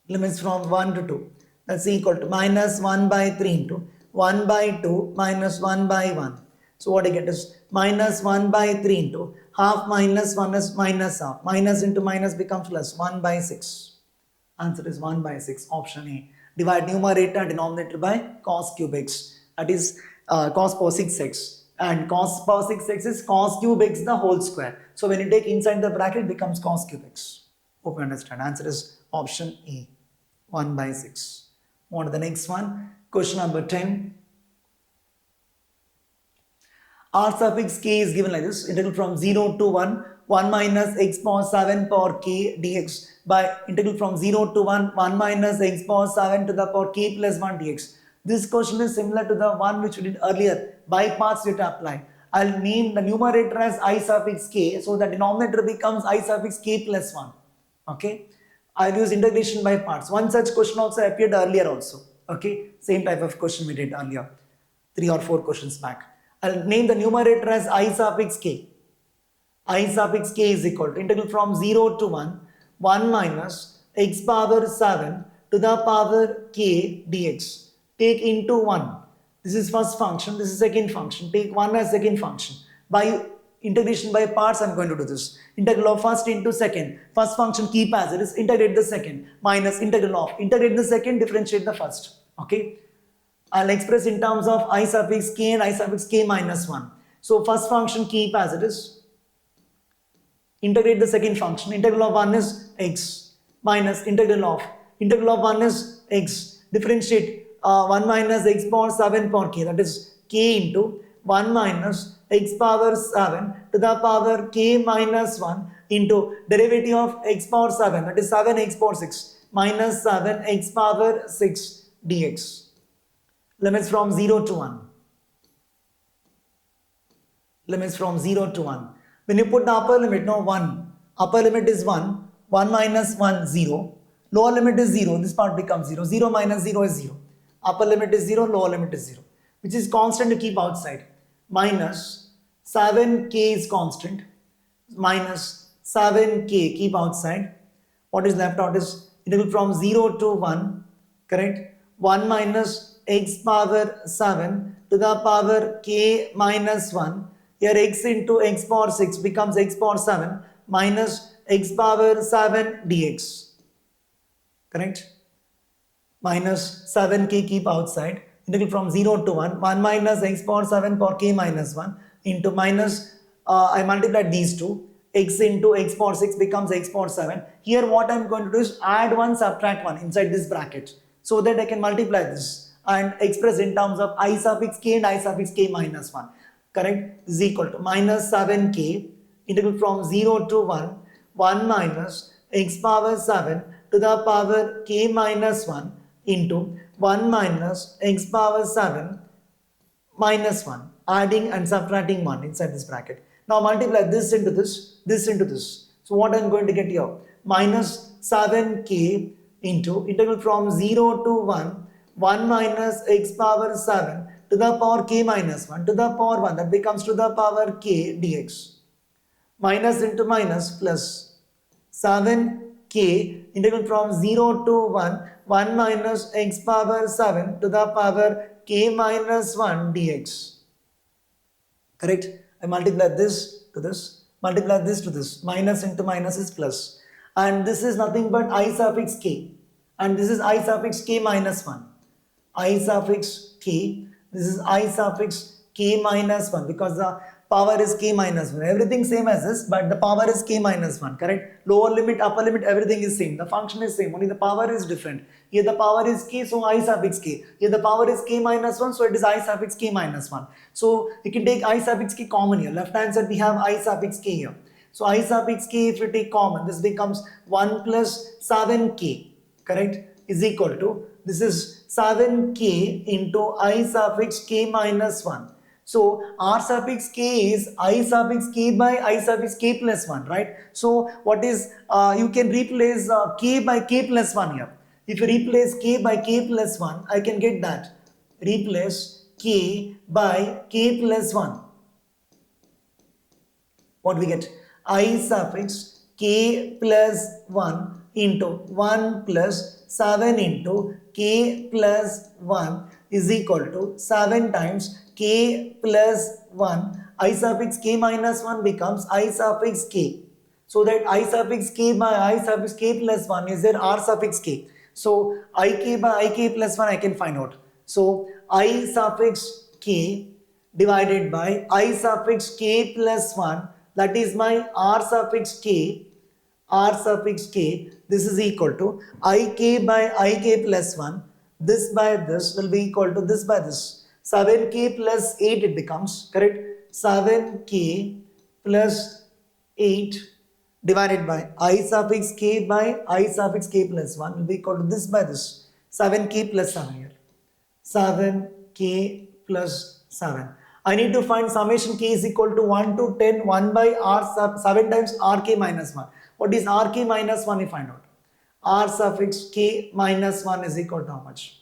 Limits from 1 to 2. That's equal to minus 1 by 3 into 1 by 2 minus 1 by 1. So what I get is minus 1 by 3 into half minus 1 is minus half. Minus into minus becomes plus 1 by 6. Answer is 1 by 6. Option A. Divide numerator and denominator by cos cube x. That is cos power 6x. And cos power 6x is cos cube x the whole square. So when you take inside the bracket, it becomes cos cube x. Hope you understand. Answer is option A. 1 by 6. On to the next one. Question number 10. R suffix k is given like this. Integral from 0 to 1. 1 minus x power 7 power k dx by integral from 0 to 1. 1 minus x power 7 to the power k plus 1 dx. This question is similar to the one which we did earlier. By parts you have to apply. I'll name the numerator as I suffix k. So the denominator becomes I suffix k plus 1. Okay. I'll use integration by parts. One such question also appeared earlier also. Okay. Same type of question we did earlier. 3 or 4 questions back. I'll name the numerator as I suffix k. I suffix k is equal to integral from 0 to 1. 1 minus x power 7 to the power k dx. Take into 1. This is first function. This is second function. Take 1 as second function. By integration by parts, I'm going to do this. Integral of first into second. First function keep as it is. Integrate the second. Minus integral of. Integrate the second. Differentiate the first. Okay. I'll express in terms of I suffix k and I suffix k minus 1. So first function keep as it is. Integrate the second function. Integral of 1 is x. Minus integral of 1 is x. Differentiate 1 minus x power 7 power k, that is k into 1 minus x power 7 to the power k minus 1 into derivative of x power 7, that is 7x power 6 minus 7x power 6 dx. Limits from 0 to 1. Limits from 0 to 1. When you put the upper limit, no 1. Upper limit is 1. 1 minus 1, 0. Lower limit is 0. This part becomes 0. 0 minus 0 is 0. Upper limit is 0, lower limit is 0. Which is constant to keep outside. Minus 7k is constant. Minus 7k keep outside. What is left out is integral from 0 to 1. Correct? 1 minus x power 7 to the power k minus 1. Here x into x power 6 becomes x power 7 minus x power 7 dx. Correct? Minus 7k keep outside. Integral from 0 to 1. 1 minus x power 7 power k minus 1 into minus, I multiplied these two. x into x power 6 becomes x power 7. Here what I'm going to do is add 1, subtract 1 inside this bracket so that I can multiply this and express in terms of I suffix k and I suffix k minus 1. Correct? Is equal to minus 7k integral from 0 to 1 minus x power 7 to the power k minus 1 into 1 minus x power 7 minus 1, adding and subtracting 1 inside this bracket. Now multiply this into this into this. So what I'm going to get here? Minus 7k into integral from 0 to 1 minus x power 7 to the power k minus 1 to the power 1, that becomes to the power k dx. Minus into minus plus 7k integral from 0 to 1 minus x power 7 to the power k minus 1 dx. Correct? I multiply this to this, multiply this to this, minus into minus is plus. And this is nothing but I suffix k. And this is I suffix k minus 1. I suffix k, this is I suffix k minus 1 because the power is k minus 1. Everything same as this, but the power is k minus 1, correct? Lower limit, upper limit, everything is same. The function is same, only the power is different. Here the power is k, so I suffix k. Here the power is k minus 1, so it is I suffix k minus 1. So you can take I suffix k common here. Left hand side we have I suffix k here. So I suffix k, if you take common, this becomes 1 plus 7k, correct? Is equal to, this is 7k into I suffix k minus 1. So R suffix k is I suffix k by I suffix k plus 1, right? So what is, you can replace k by k plus 1 here. If you replace k by k plus 1, I can get that. Replace k by k plus 1. What we get? I suffix k plus 1 into 1 plus 7 into k plus 1 is equal to 7 times k plus 1. I suffix k minus 1 becomes I suffix k. So that I suffix k by I suffix k plus 1 is there R suffix k. So ik by ik plus 1 I can find out. So I suffix k divided by I suffix k plus 1, that is my R suffix k. R suffix k, this is equal to ik by ik plus 1. This by this will be equal to this by this. 7k plus 8 it becomes, correct? 7k plus 8 divided by I suffix k by I suffix k plus 1 will be equal to this by this. 7k plus 7 here. 7k plus 7. I need to find summation k is equal to 1 to 10, 1 by r sub 7 times rk minus 1. What is rk minus 1? We find out. R suffix k minus 1 is equal to how much?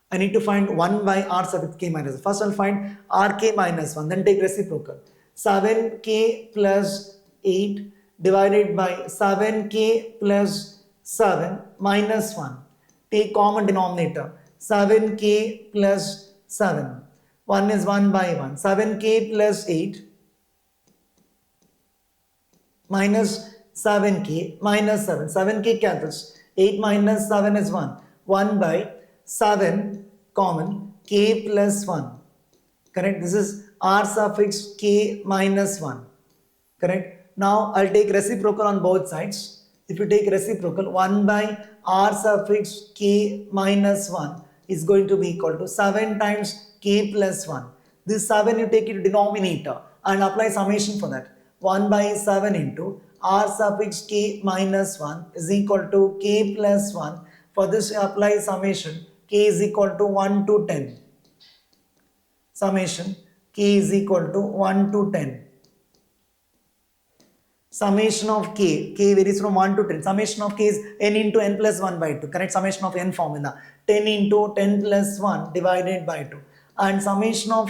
I need to find 1 by r suffix k minus 1. First I'll find rk minus 1, then take reciprocal. 7k plus 8 divided by 7k plus 7 minus 1. Take common denominator. 7k plus 7. 1 is 1 by 1. 7k plus 8 minus 7k minus 7. 7k cancels. 8 minus 7 is 1. 1 by 7 common k plus 1. Correct? This is r suffix k minus 1. Correct? Now I'll take reciprocal on both sides. If you take reciprocal, 1 by r suffix k minus 1 is going to be equal to 7 times k plus 1. This 7 you take it to denominator and apply summation for that. 1 by 7 into r suffix k minus 1 is equal to k plus 1. For this you apply summation. K is equal to 1 to 10. Summation k is equal to 1 to 10. Summation of k varies from 1 to 10. Summation of k is n into n plus 1 by 2. Correct? Summation of n formula. 10 into 10 plus 1 divided by 2. And summation of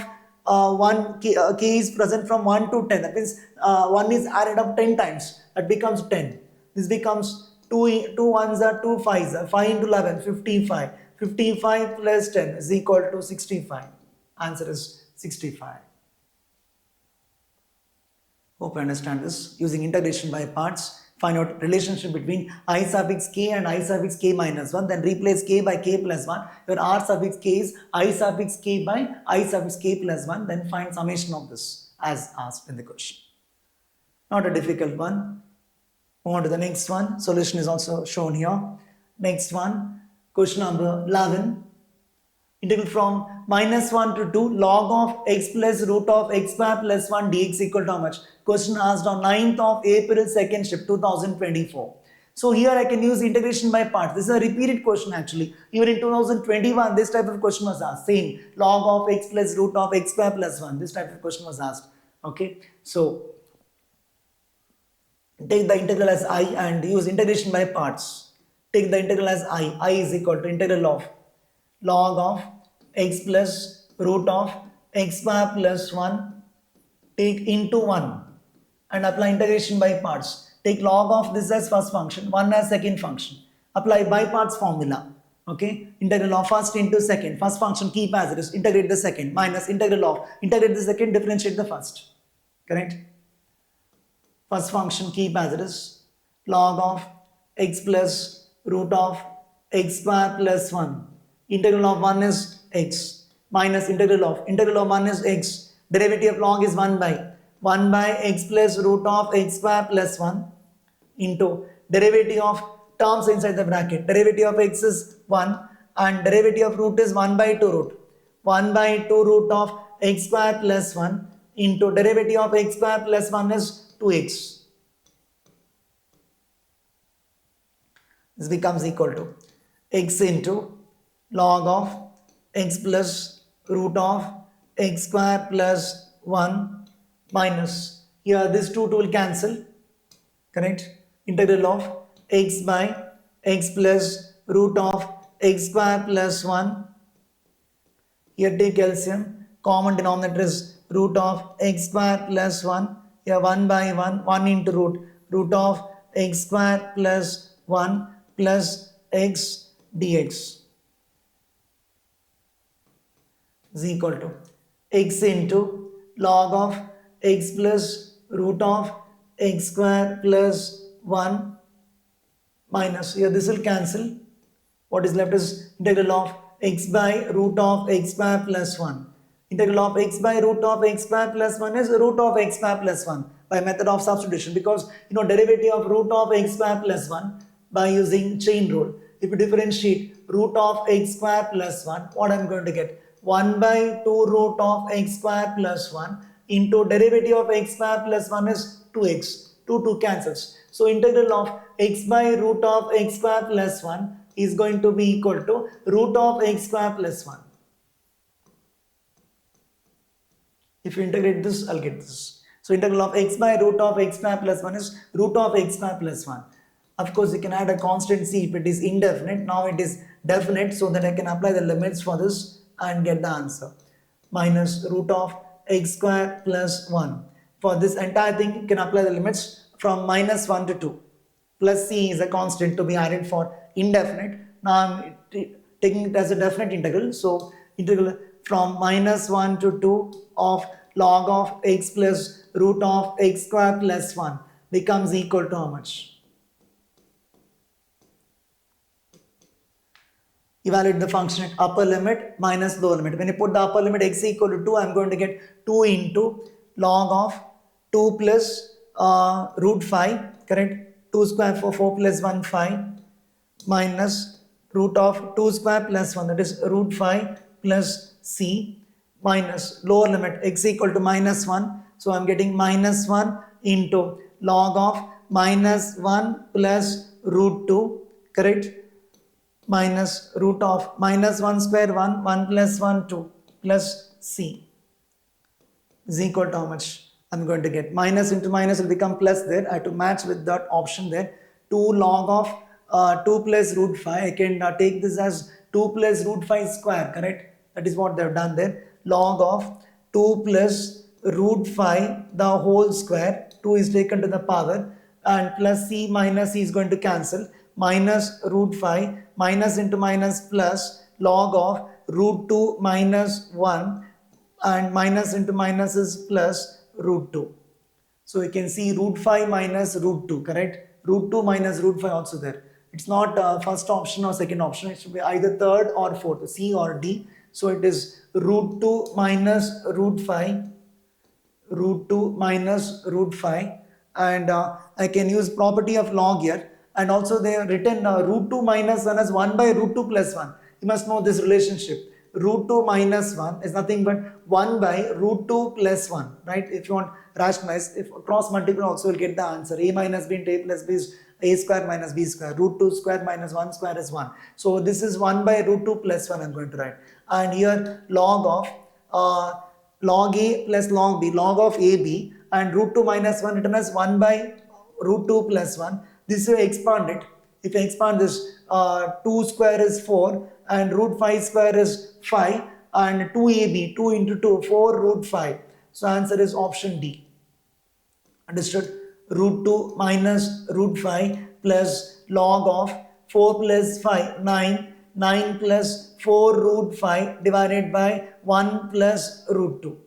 k is present from 1 to 10. That means 1 is added up 10 times. That becomes 10. This becomes 2 ones are 2 5s are 5 into 11, 55. 55 plus 10 is equal to 65. Answer is 65. Hope you understand this. Using integration by parts, find out relationship between I suffix k and I suffix k minus 1. Then replace k by k plus 1. Your r suffix k is I suffix k by I suffix k plus 1. Then find summation of this as asked in the question. Not a difficult one. Move on to the next one. Solution is also shown here. Next one, question number 11. Integral from -1 to 2 log of x plus root of x square plus 1 dx equal to how much? Question asked on 9th of April 2nd shift 2024. So here I can use integration by parts. This is a repeated question actually. Even in 2021 this type of question was asked. Same, log of x plus root of x square plus 1. This type of question was asked. Okay, so take the integral as I and use integration by parts. Take the integral as I is equal to integral of log of x plus root of x square plus 1, take into 1 and apply integration by parts. Take log of this as first function, 1 as second function. Apply by parts formula. Okay, integral of first into second. First function keep as it is, integrate the second, minus integral of, integrate the second, differentiate the first. Correct? First function keep as it is, log of x plus root of x square plus 1. Integral of 1 is x minus integral of 1 is x. Derivative of log is 1 by x plus root of x square plus 1 into derivative of terms inside the bracket. Derivative of x is 1 and derivative of root is 1 by 2 root. 1 by 2 root of x square plus 1 into derivative of x square plus 1 is 2x. This becomes equal to x into log of x plus root of x square plus 1 minus, here this 2 will cancel, correct? Integral of x by x plus root of x square plus 1. Here take LCM, common denominator is root of x square plus 1. Here 1 by 1 into root of x square plus 1 plus x dx is equal to x into log of x plus root of x square plus 1 minus, here this will cancel. What is left is integral of x by root of x square plus 1. Integral of x by root of x square plus 1 is root of x square plus 1 by method of substitution, because derivative of root of x square plus 1 by using chain rule. If you differentiate root of x square plus 1, what I am going to get? 1 by 2 root of x square plus 1 into derivative of x square plus 1 is 2x. 2 cancels. So integral of x by root of x square plus 1 is going to be equal to root of x square plus 1. If you integrate this, I'll get this. So integral of x by root of x square plus 1 is root of x square plus 1. Of course, you can add a constant c if it is indefinite. Now it is definite, so that I can apply the limits for this and get the answer. Minus root of x square plus 1. For this entire thing, you can apply the limits from -1 to 2. Plus c is a constant to be added for indefinite. Now I'm taking it as a definite integral. So integral from -1 to 2 of log of x plus root of x square plus 1 becomes equal to how much? Evaluate the function at upper limit minus lower limit. When you put the upper limit x equal to 2, I'm going to get 2 into log of 2 plus root 5, correct? 2 square for 4 plus 1, 5 minus root of 2 square plus 1, that is root 5 plus c minus lower limit x equal to -1. So I'm getting -1 into log of -1 plus root 2, correct? Minus root of -1 square 1, 1 plus 1, 2 plus c is equal to how much? I'm going to get minus into minus will become plus there. I have to match with that option there. 2 log of 2 plus root 5. I can take this as 2 plus root 5 square, correct? That is what they have done there. Log of 2 plus root 5 the whole square. 2 is taken to the power and plus c minus c is going to cancel. Minus root 5 minus into minus plus log of root 2 minus 1 and minus into minus is plus root 2. So you can see root 5 minus root 2, correct? Root 2 minus root 5 also there. It's not first option or second option. It should be either third or fourth, C or D. So it is root 2 minus root 5, root 2 minus root 5 and I can use property of log here, and also they have written root 2 minus 1 as 1 by root 2 plus 1. You must know this relationship. Root 2 minus 1 is nothing but 1 by root 2 plus 1, right? If you want rationalize, if cross multiply also will get the answer. A minus b into a plus b is a square minus b square. Root 2 square minus 1 square is 1. So this is 1 by root 2 plus 1 I'm going to write. And here log of log a plus log b, log of ab, and root 2 minus 1 written as 1 by root 2 plus 1. This will expand it. If I expand this, 2 square is 4 and root 5 square is 5, and 2ab, 2 into 2, 4 root 5. So answer is option D. Understood? Root 2 minus root 5 plus log of 4 plus 5, 9, 9 plus 4 root 5 divided by 1 plus root 2.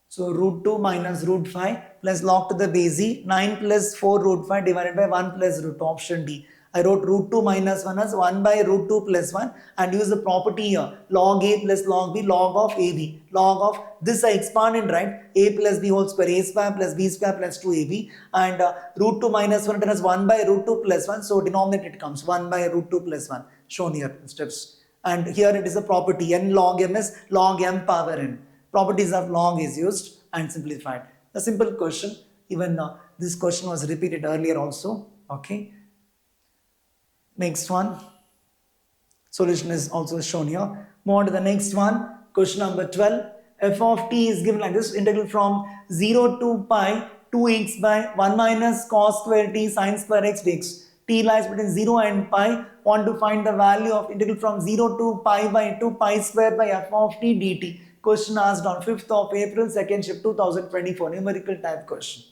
So root 2 minus root 5 plus log to the base e, 9 plus 4 root 5 divided by 1 plus root 2, option D. I wrote root 2 minus 1 as 1 by root 2 plus 1 and use the property here, log a plus log b, log of ab. Log of this I expand and write a plus b whole square, a square plus b square plus 2ab, and root 2 minus 1 written as 1 by root 2 plus 1, so denominator it comes 1 by root 2 plus 1, shown here in steps. And here it is a property, n log m is log m power n. Properties of log is used and simplified. A simple question, even this question was repeated earlier also, okay. Next one, solution is also shown here. Move on to the next one, question number 12. F of t is given like this, integral from 0 to pi 2x by 1 minus cos square t sine square x dx. T lies between 0 and pi. Want to find the value of integral from 0 to pi by 2 pi square by f of t dt. Question asked on 5th of April, second shift 2024, numerical type question.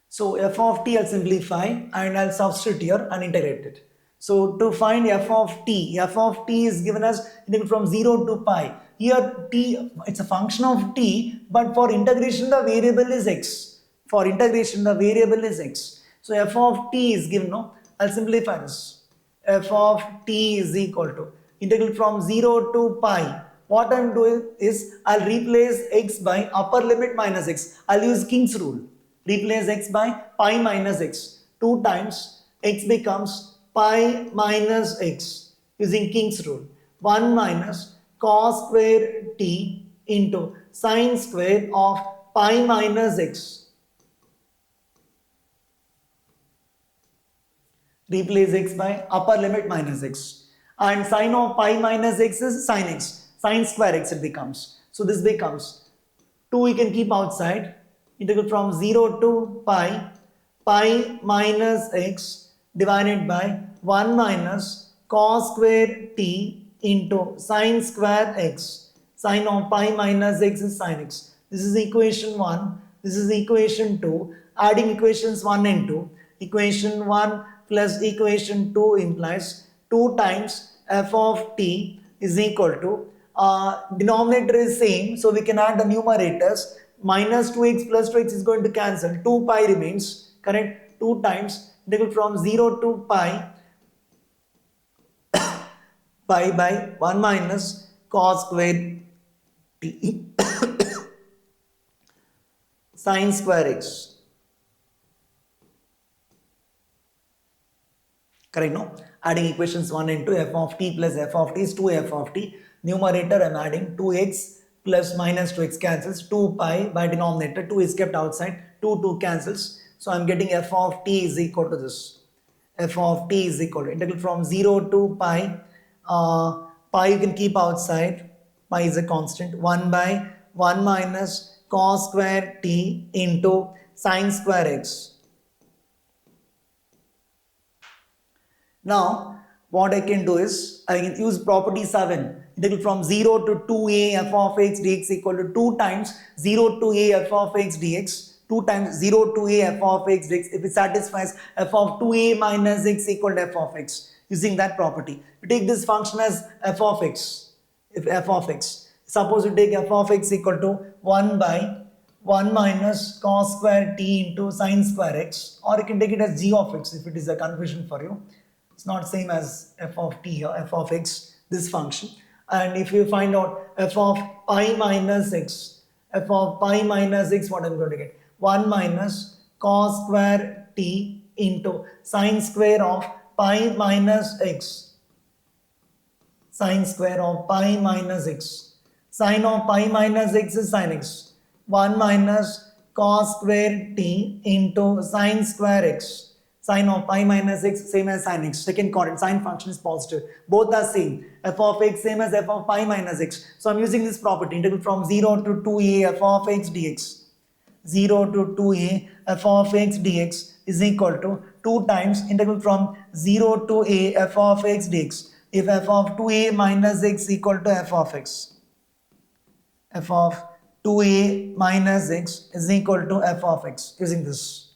So f of t I'll simplify and I'll substitute here and integrate it. So to find f of t is given as integral from 0 to pi. Here t, it's a function of t, but for integration the variable is x. For integration the variable is x. So f of t is given, no? I'll simplify this. F of t is equal to integral from 0 to pi. What I'm doing is I'll replace x by upper limit minus x. I'll use King's rule. Replace x by pi minus x. 2 times x becomes pi minus x using King's rule. 1 minus cos square t into sine square of pi minus x. Replace x by upper limit minus x. And sine of pi minus x is sine x. Sine square x it becomes. So this becomes 2 we can keep outside. Integral from 0 to pi minus x divided by 1 minus cos square t into sine square x. Sine of pi minus x is sine x. This is equation 1. This is equation 2. Adding equations 1 and 2. Equation 1 plus equation 2 implies 2 times f of t is equal to, denominator is same, so we can add the numerators. Minus 2x plus 2x is going to cancel. 2 pi remains, correct? 2 times integral from 0 to pi by 1 minus cos square t sine square x. Correct, no? Adding equations 1 and 2, f of t plus f of t is 2f of t. Numerator I am adding 2x plus minus 2x cancels, 2 pi by denominator, 2 is kept outside, 2 cancels. So I am getting f of t is equal to this. F of t is equal to integral from 0 to pi. Pi you can keep outside, pi is a constant, 1 by 1 minus cos square t into sine square x. Now what I can do is I can use property 7. Integral from 0 to 2a f of x dx equal to 2 times 0 to a f of x dx. 2 times 0 to a f of x dx if it satisfies f of 2a minus x equal to f of x. Using that property, we take this function as f of x. If f of x, suppose you take f of x equal to 1 by 1 minus cos square t into sine square x, or you can take it as g of x if it is a confusion for you. It's not same as f of t here, f of x, this function. And if you find out f of pi minus x, what I'm going to get? 1 minus cos square t into sine square of pi minus x. Sine square of pi minus x. Sine of pi minus x is sin x. 1 minus cos square t into sine square x. Sine of pi minus x same as sin x. Second quadrant, sine function is positive. Both are same. F of x same as f of pi minus x. So I'm using this property, integral from 0 to 2a f of x dx. 0 to 2a f of x dx is equal to 2 times integral from 0 to a f of x dx. If f of 2a minus x equal to f of x. F of 2a minus x is equal to f of x using this.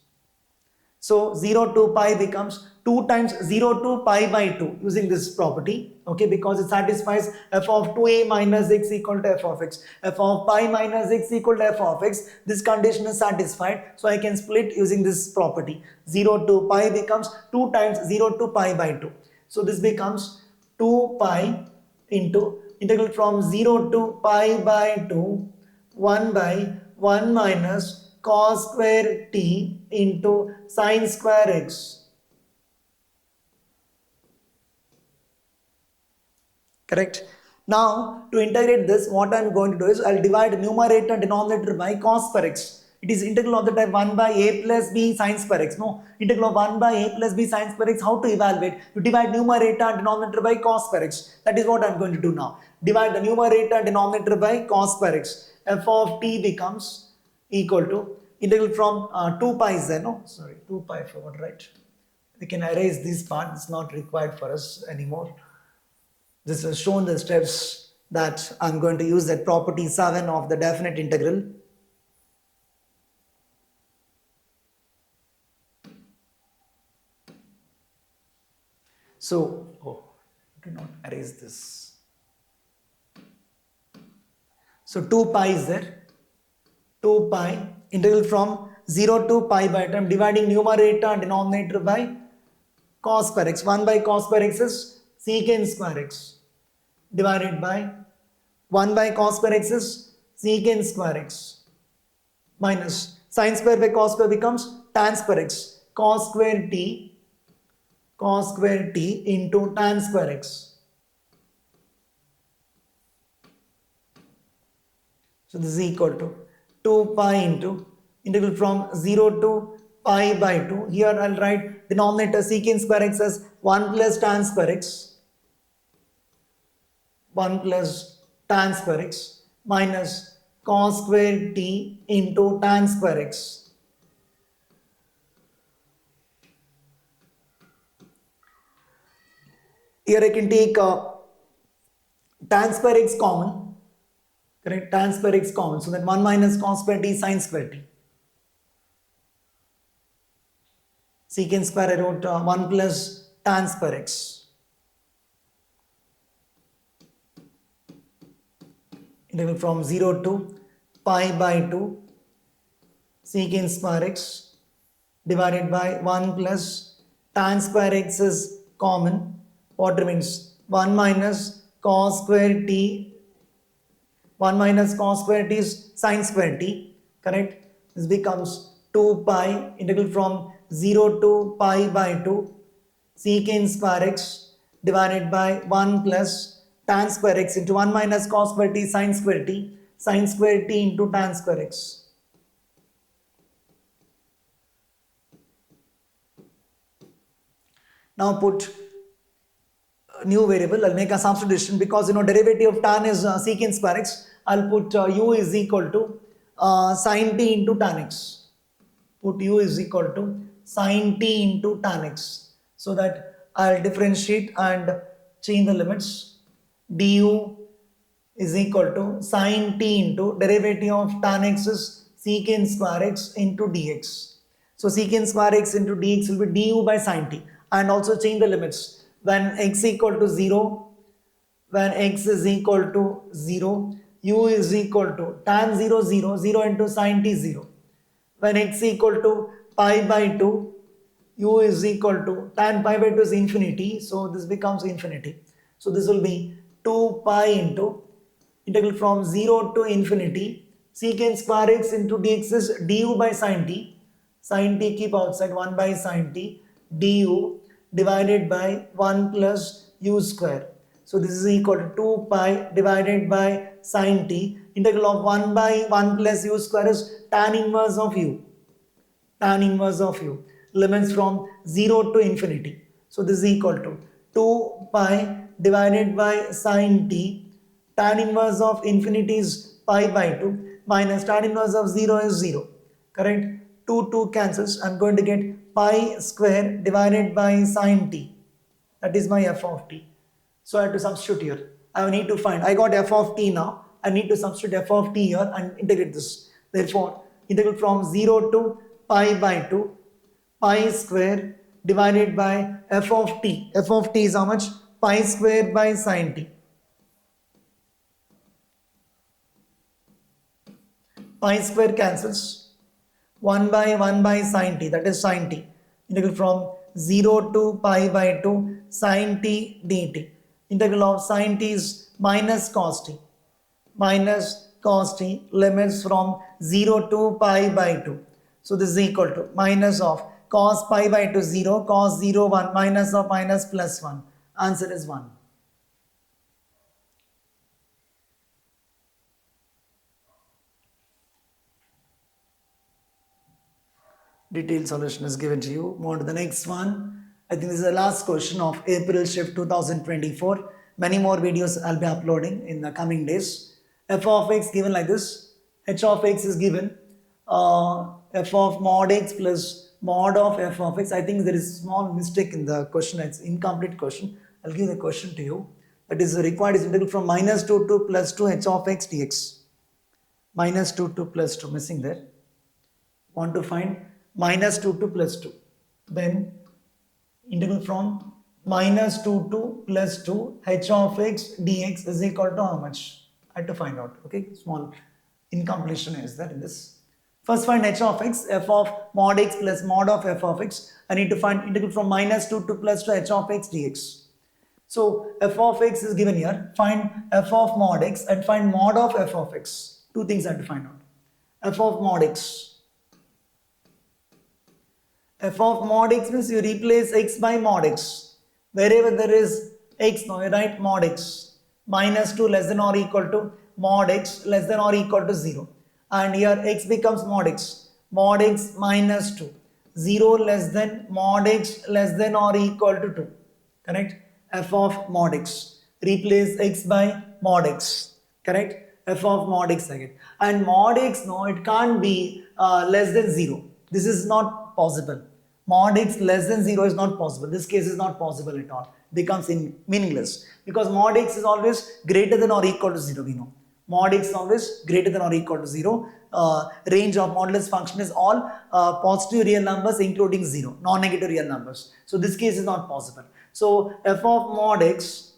So 0 to pi becomes 2 times 0 to pi by 2 using this property, okay, because it satisfies f of 2a minus x equal to f of x. F of pi minus x equal to f of x. This condition is satisfied, so I can split using this property. 0 to pi becomes 2 times 0 to pi by 2. So this becomes 2 pi into integral from 0 to pi by 2 1 by 1 minus cos square t into sine square x. Correct? Now to integrate this, what I am going to do is I will divide numerator and denominator by cos square x. It is integral of the type 1 by a plus b sine square x. No, integral of 1 by a plus b sine square x. How to evaluate? You divide numerator and denominator by cos square x. That is what I am going to do now. Divide the numerator and denominator by cos square x. F of t becomes equal to integral from 2 pi is there, no? Sorry, 2 pi, I forgot, right? We can erase this part. It's not required for us anymore. This has shown the steps that I'm going to use that property 7 of the definite integral. So, do not erase this. So 2 pi is there. 2 pi integral from 0 to pi by 2. I'm dividing numerator and denominator by cos square x. 1 by cos square x is secant square x divided by 1 by cos square x is secant square x minus sin square by cos square becomes tan square x. Cos square t into tan square x. So this is equal to 2 pi into integral from 0 to pi by 2. Here I will write denominator secant square x as 1 plus tan square x. 1 plus tan square x minus cos square t into tan square x. Here I can take tan square x common. Correct? Tan square x common. So that 1 minus cos square t sin square t. Secant square I wrote 1 plus tan square x. Integral from 0 to pi by 2 secant square x divided by 1 plus tan square x is common. What remains? 1 minus cos square t. 1 minus cos square t is sin square t. Correct? This becomes 2 pi integral from 0 to pi by 2 secant square x divided by 1 plus tan square x into 1 minus cos square t sin square t into tan square x. Now put a new variable. I'll make a substitution because derivative of tan is secant square x. I'll put u is equal to sin t into tan x. Put u is equal to sin t into tan x. So that I'll differentiate and change the limits. Du is equal to sin t into derivative of tan x is secant square x into dx. So secant square x into dx will be du by sin t, and also change the limits. When x equal to 0, when x is equal to 0, u is equal to tan 0 0, 0 into sin t 0. When x equal to pi by 2, u is equal to tan pi by 2 is infinity, so this becomes infinity. So this will be 2 pi into integral from 0 to infinity Secant square x into dx is du by sin t. Sin t keep outside, 1 by sin t du divided by 1 plus u square. So this is equal to 2 pi divided by sin t. Integral of 1 by 1 plus u square is tan inverse of u. Tan inverse of u. Limits from 0 to infinity. So this is equal to 2 pi divided by sin t. Tan inverse of infinity is pi by 2 minus tan inverse of 0 is 0. Correct? 2 cancels. I'm going to get pi square divided by sin t. That is my f of t. So I have to substitute here. I need to find. I got f of t now. I need to substitute f of t here and integrate this. Therefore, integral from 0 to pi by 2, pi square divided by f of t. F of t is how much? Pi square by sin t. Pi square cancels. 1 by sin t, that is sin t. Integral from 0 to pi by 2 sin t dt. Integral of sin t is minus cos t. Minus cos t, limits from 0 to pi by 2. So this is equal to minus of cos pi by 2 0, cos 0 1, minus of minus plus 1. Answer is 1. Detailed solution is given to you. Move on to the next one. I think this is the last question of April shift 2024. Many more videos I'll be uploading in the coming days. F of x given like this. H of x is given. F of mod x plus mod of f of x. I think there is a small mistake in the question. It's incomplete question. I'll give the question to you. That is required is integral from minus 2 to plus 2 h of x dx. Minus 2 to plus 2. Missing there. Want to find minus 2 to plus 2. Then integral from minus 2 to plus 2 h of x dx is equal to how much? I have to find out. Okay, small incompletion is there in this. First find h of x, f of mod x plus mod of f of x. I need to find integral from minus 2 to plus 2 h of x dx. So f of x is given here. Find f of mod x and find mod of f of x. Two things I have to find out. F of mod x. F of mod x means you replace x by mod x. Wherever there is x, now you write mod x. Minus 2 less than or equal to mod x less than or equal to 0. And here x becomes mod x. Mod x minus 2. 0 less than mod x less than or equal to 2. Correct? F of mod x. Replace x by mod x. Correct? F of mod x again. And mod x, no, it can't be less than 0. This is not possible. Mod x less than 0 is not possible. This case is not possible at all. Becomes meaningless. Because mod x is always greater than or equal to 0, we know. Mod x is always greater than or equal to 0. Range of modulus function is all positive real numbers including 0. Non-negative real numbers. So this case is not possible. So f of mod x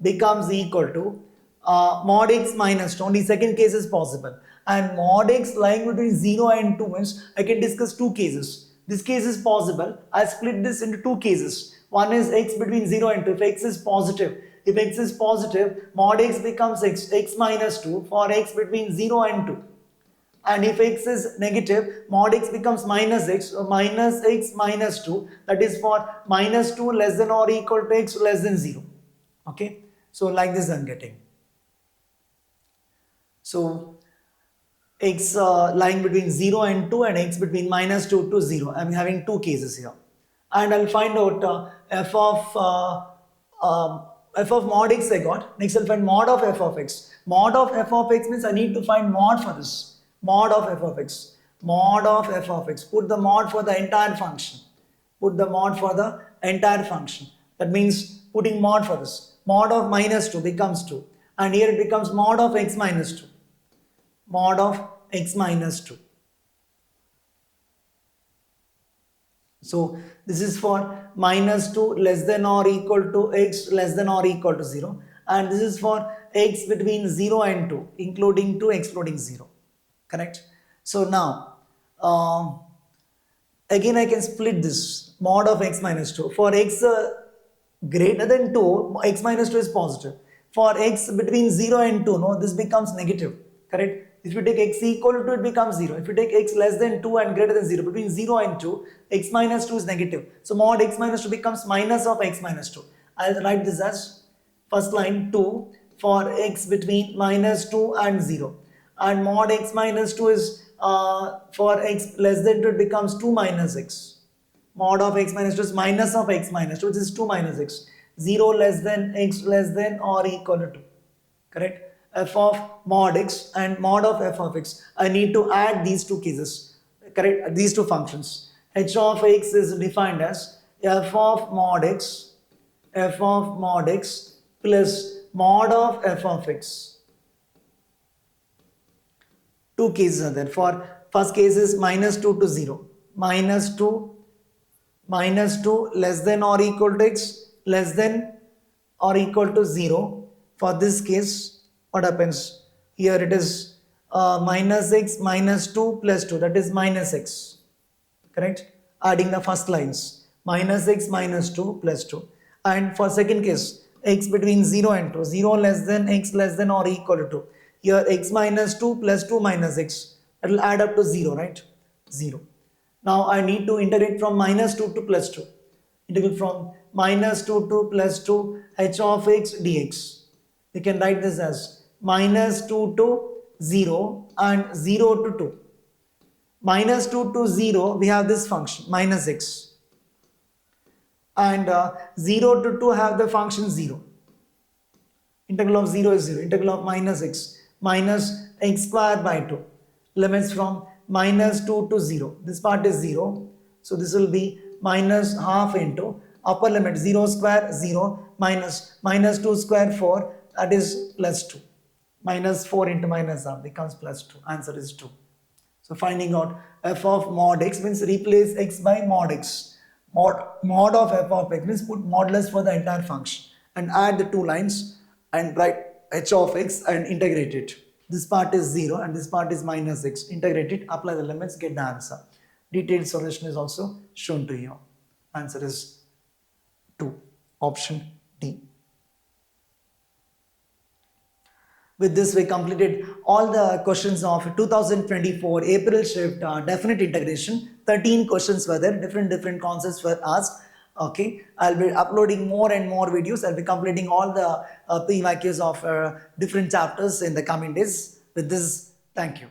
becomes equal to mod x minus 2. Only second case is possible. And mod x lying between 0 and 2 means I can discuss two cases. This case is possible. I split this into two cases. One is x between 0 and 2. If x is positive, mod x becomes x minus 2 for x between 0 and 2. And if x is negative, mod x becomes minus x, or minus x minus 2. That is for minus 2 less than or equal to x less than 0. Okay. So like this I am getting. So x lying between 0 and 2 and x between minus 2 to 0. I am having two cases here. And I will find out f of mod x I got. Next I will find mod of f of x. Mod of f of x means I need to find mod for this. Mod of f of x. Mod of f of x. Put the mod for the entire function. Put the mod for the entire function. That means putting mod for this. Mod of minus 2 becomes 2. And here it becomes mod of x minus 2. Mod of x minus 2. So this is for minus 2 less than or equal to x less than or equal to 0. And this is for x between 0 and 2 including 2 excluding 0. Correct? So now again I can split this mod of x minus 2. For x greater than 2, x minus 2 is positive. for x between 0 and 2, no, this becomes negative, correct? If you take x equal to 2, it becomes 0. If you take x less than 2 and greater than 0, between 0 and 2, x minus 2 is negative. So mod x minus 2 becomes minus of x minus 2. I'll write this as first line 2 for x between minus 2 and 0. And mod x minus 2 is for x less than 2, it becomes 2 minus x. Mod of x minus 2 is minus of x minus 2, which is 2 minus x. 0 less than x less than or equal to 2. Correct? F of mod x and mod of f of x. I need to add these two cases. Correct? These two functions. H of x is defined as f of mod x plus mod of f of x. Two cases are there. For first case is minus 2 to 0. Minus 2 less than or equal to x less than or equal to 0. For this case, what happens? Here it is minus x minus 2 plus 2, that is minus x. Correct? Adding the first lines. Minus x minus 2 plus 2. And for second case, x between 0 and 2. 0 less than x less than or equal to 2. Here x minus 2 plus 2 minus x. It will add up to 0, right? 0. Now I need to integrate from minus 2 to plus 2. Integrate from minus 2 to plus 2 h of x dx. We can write this as minus 2 to 0 and 0 to 2. Minus 2 to 0, we have this function, minus x. And 0 to 2 have the function 0. Integral of 0 is 0. Integral of minus x square by 2. Limits from minus 2 to 0. This part is 0. So this will be minus half into upper limit 0 square 0 minus 2 square 4, that is plus 2. Minus 4 into minus half becomes plus 2. Answer is 2. So finding out f of mod x means replace x by mod x. Mod of f of x means put modulus for the entire function and add the two lines and write h of x and integrate it. This part is 0 and this part is minus x. Integrate it, apply the limits, get the answer. Detailed solution is also shown to you. Answer is 2. Option D. With this, we completed all the questions of 2024 April shift definite integration. 13 questions were there, different concepts were asked. Okay, I'll be uploading more and more videos. I'll be completing all the PYQs of different chapters in the coming days. With this, thank you.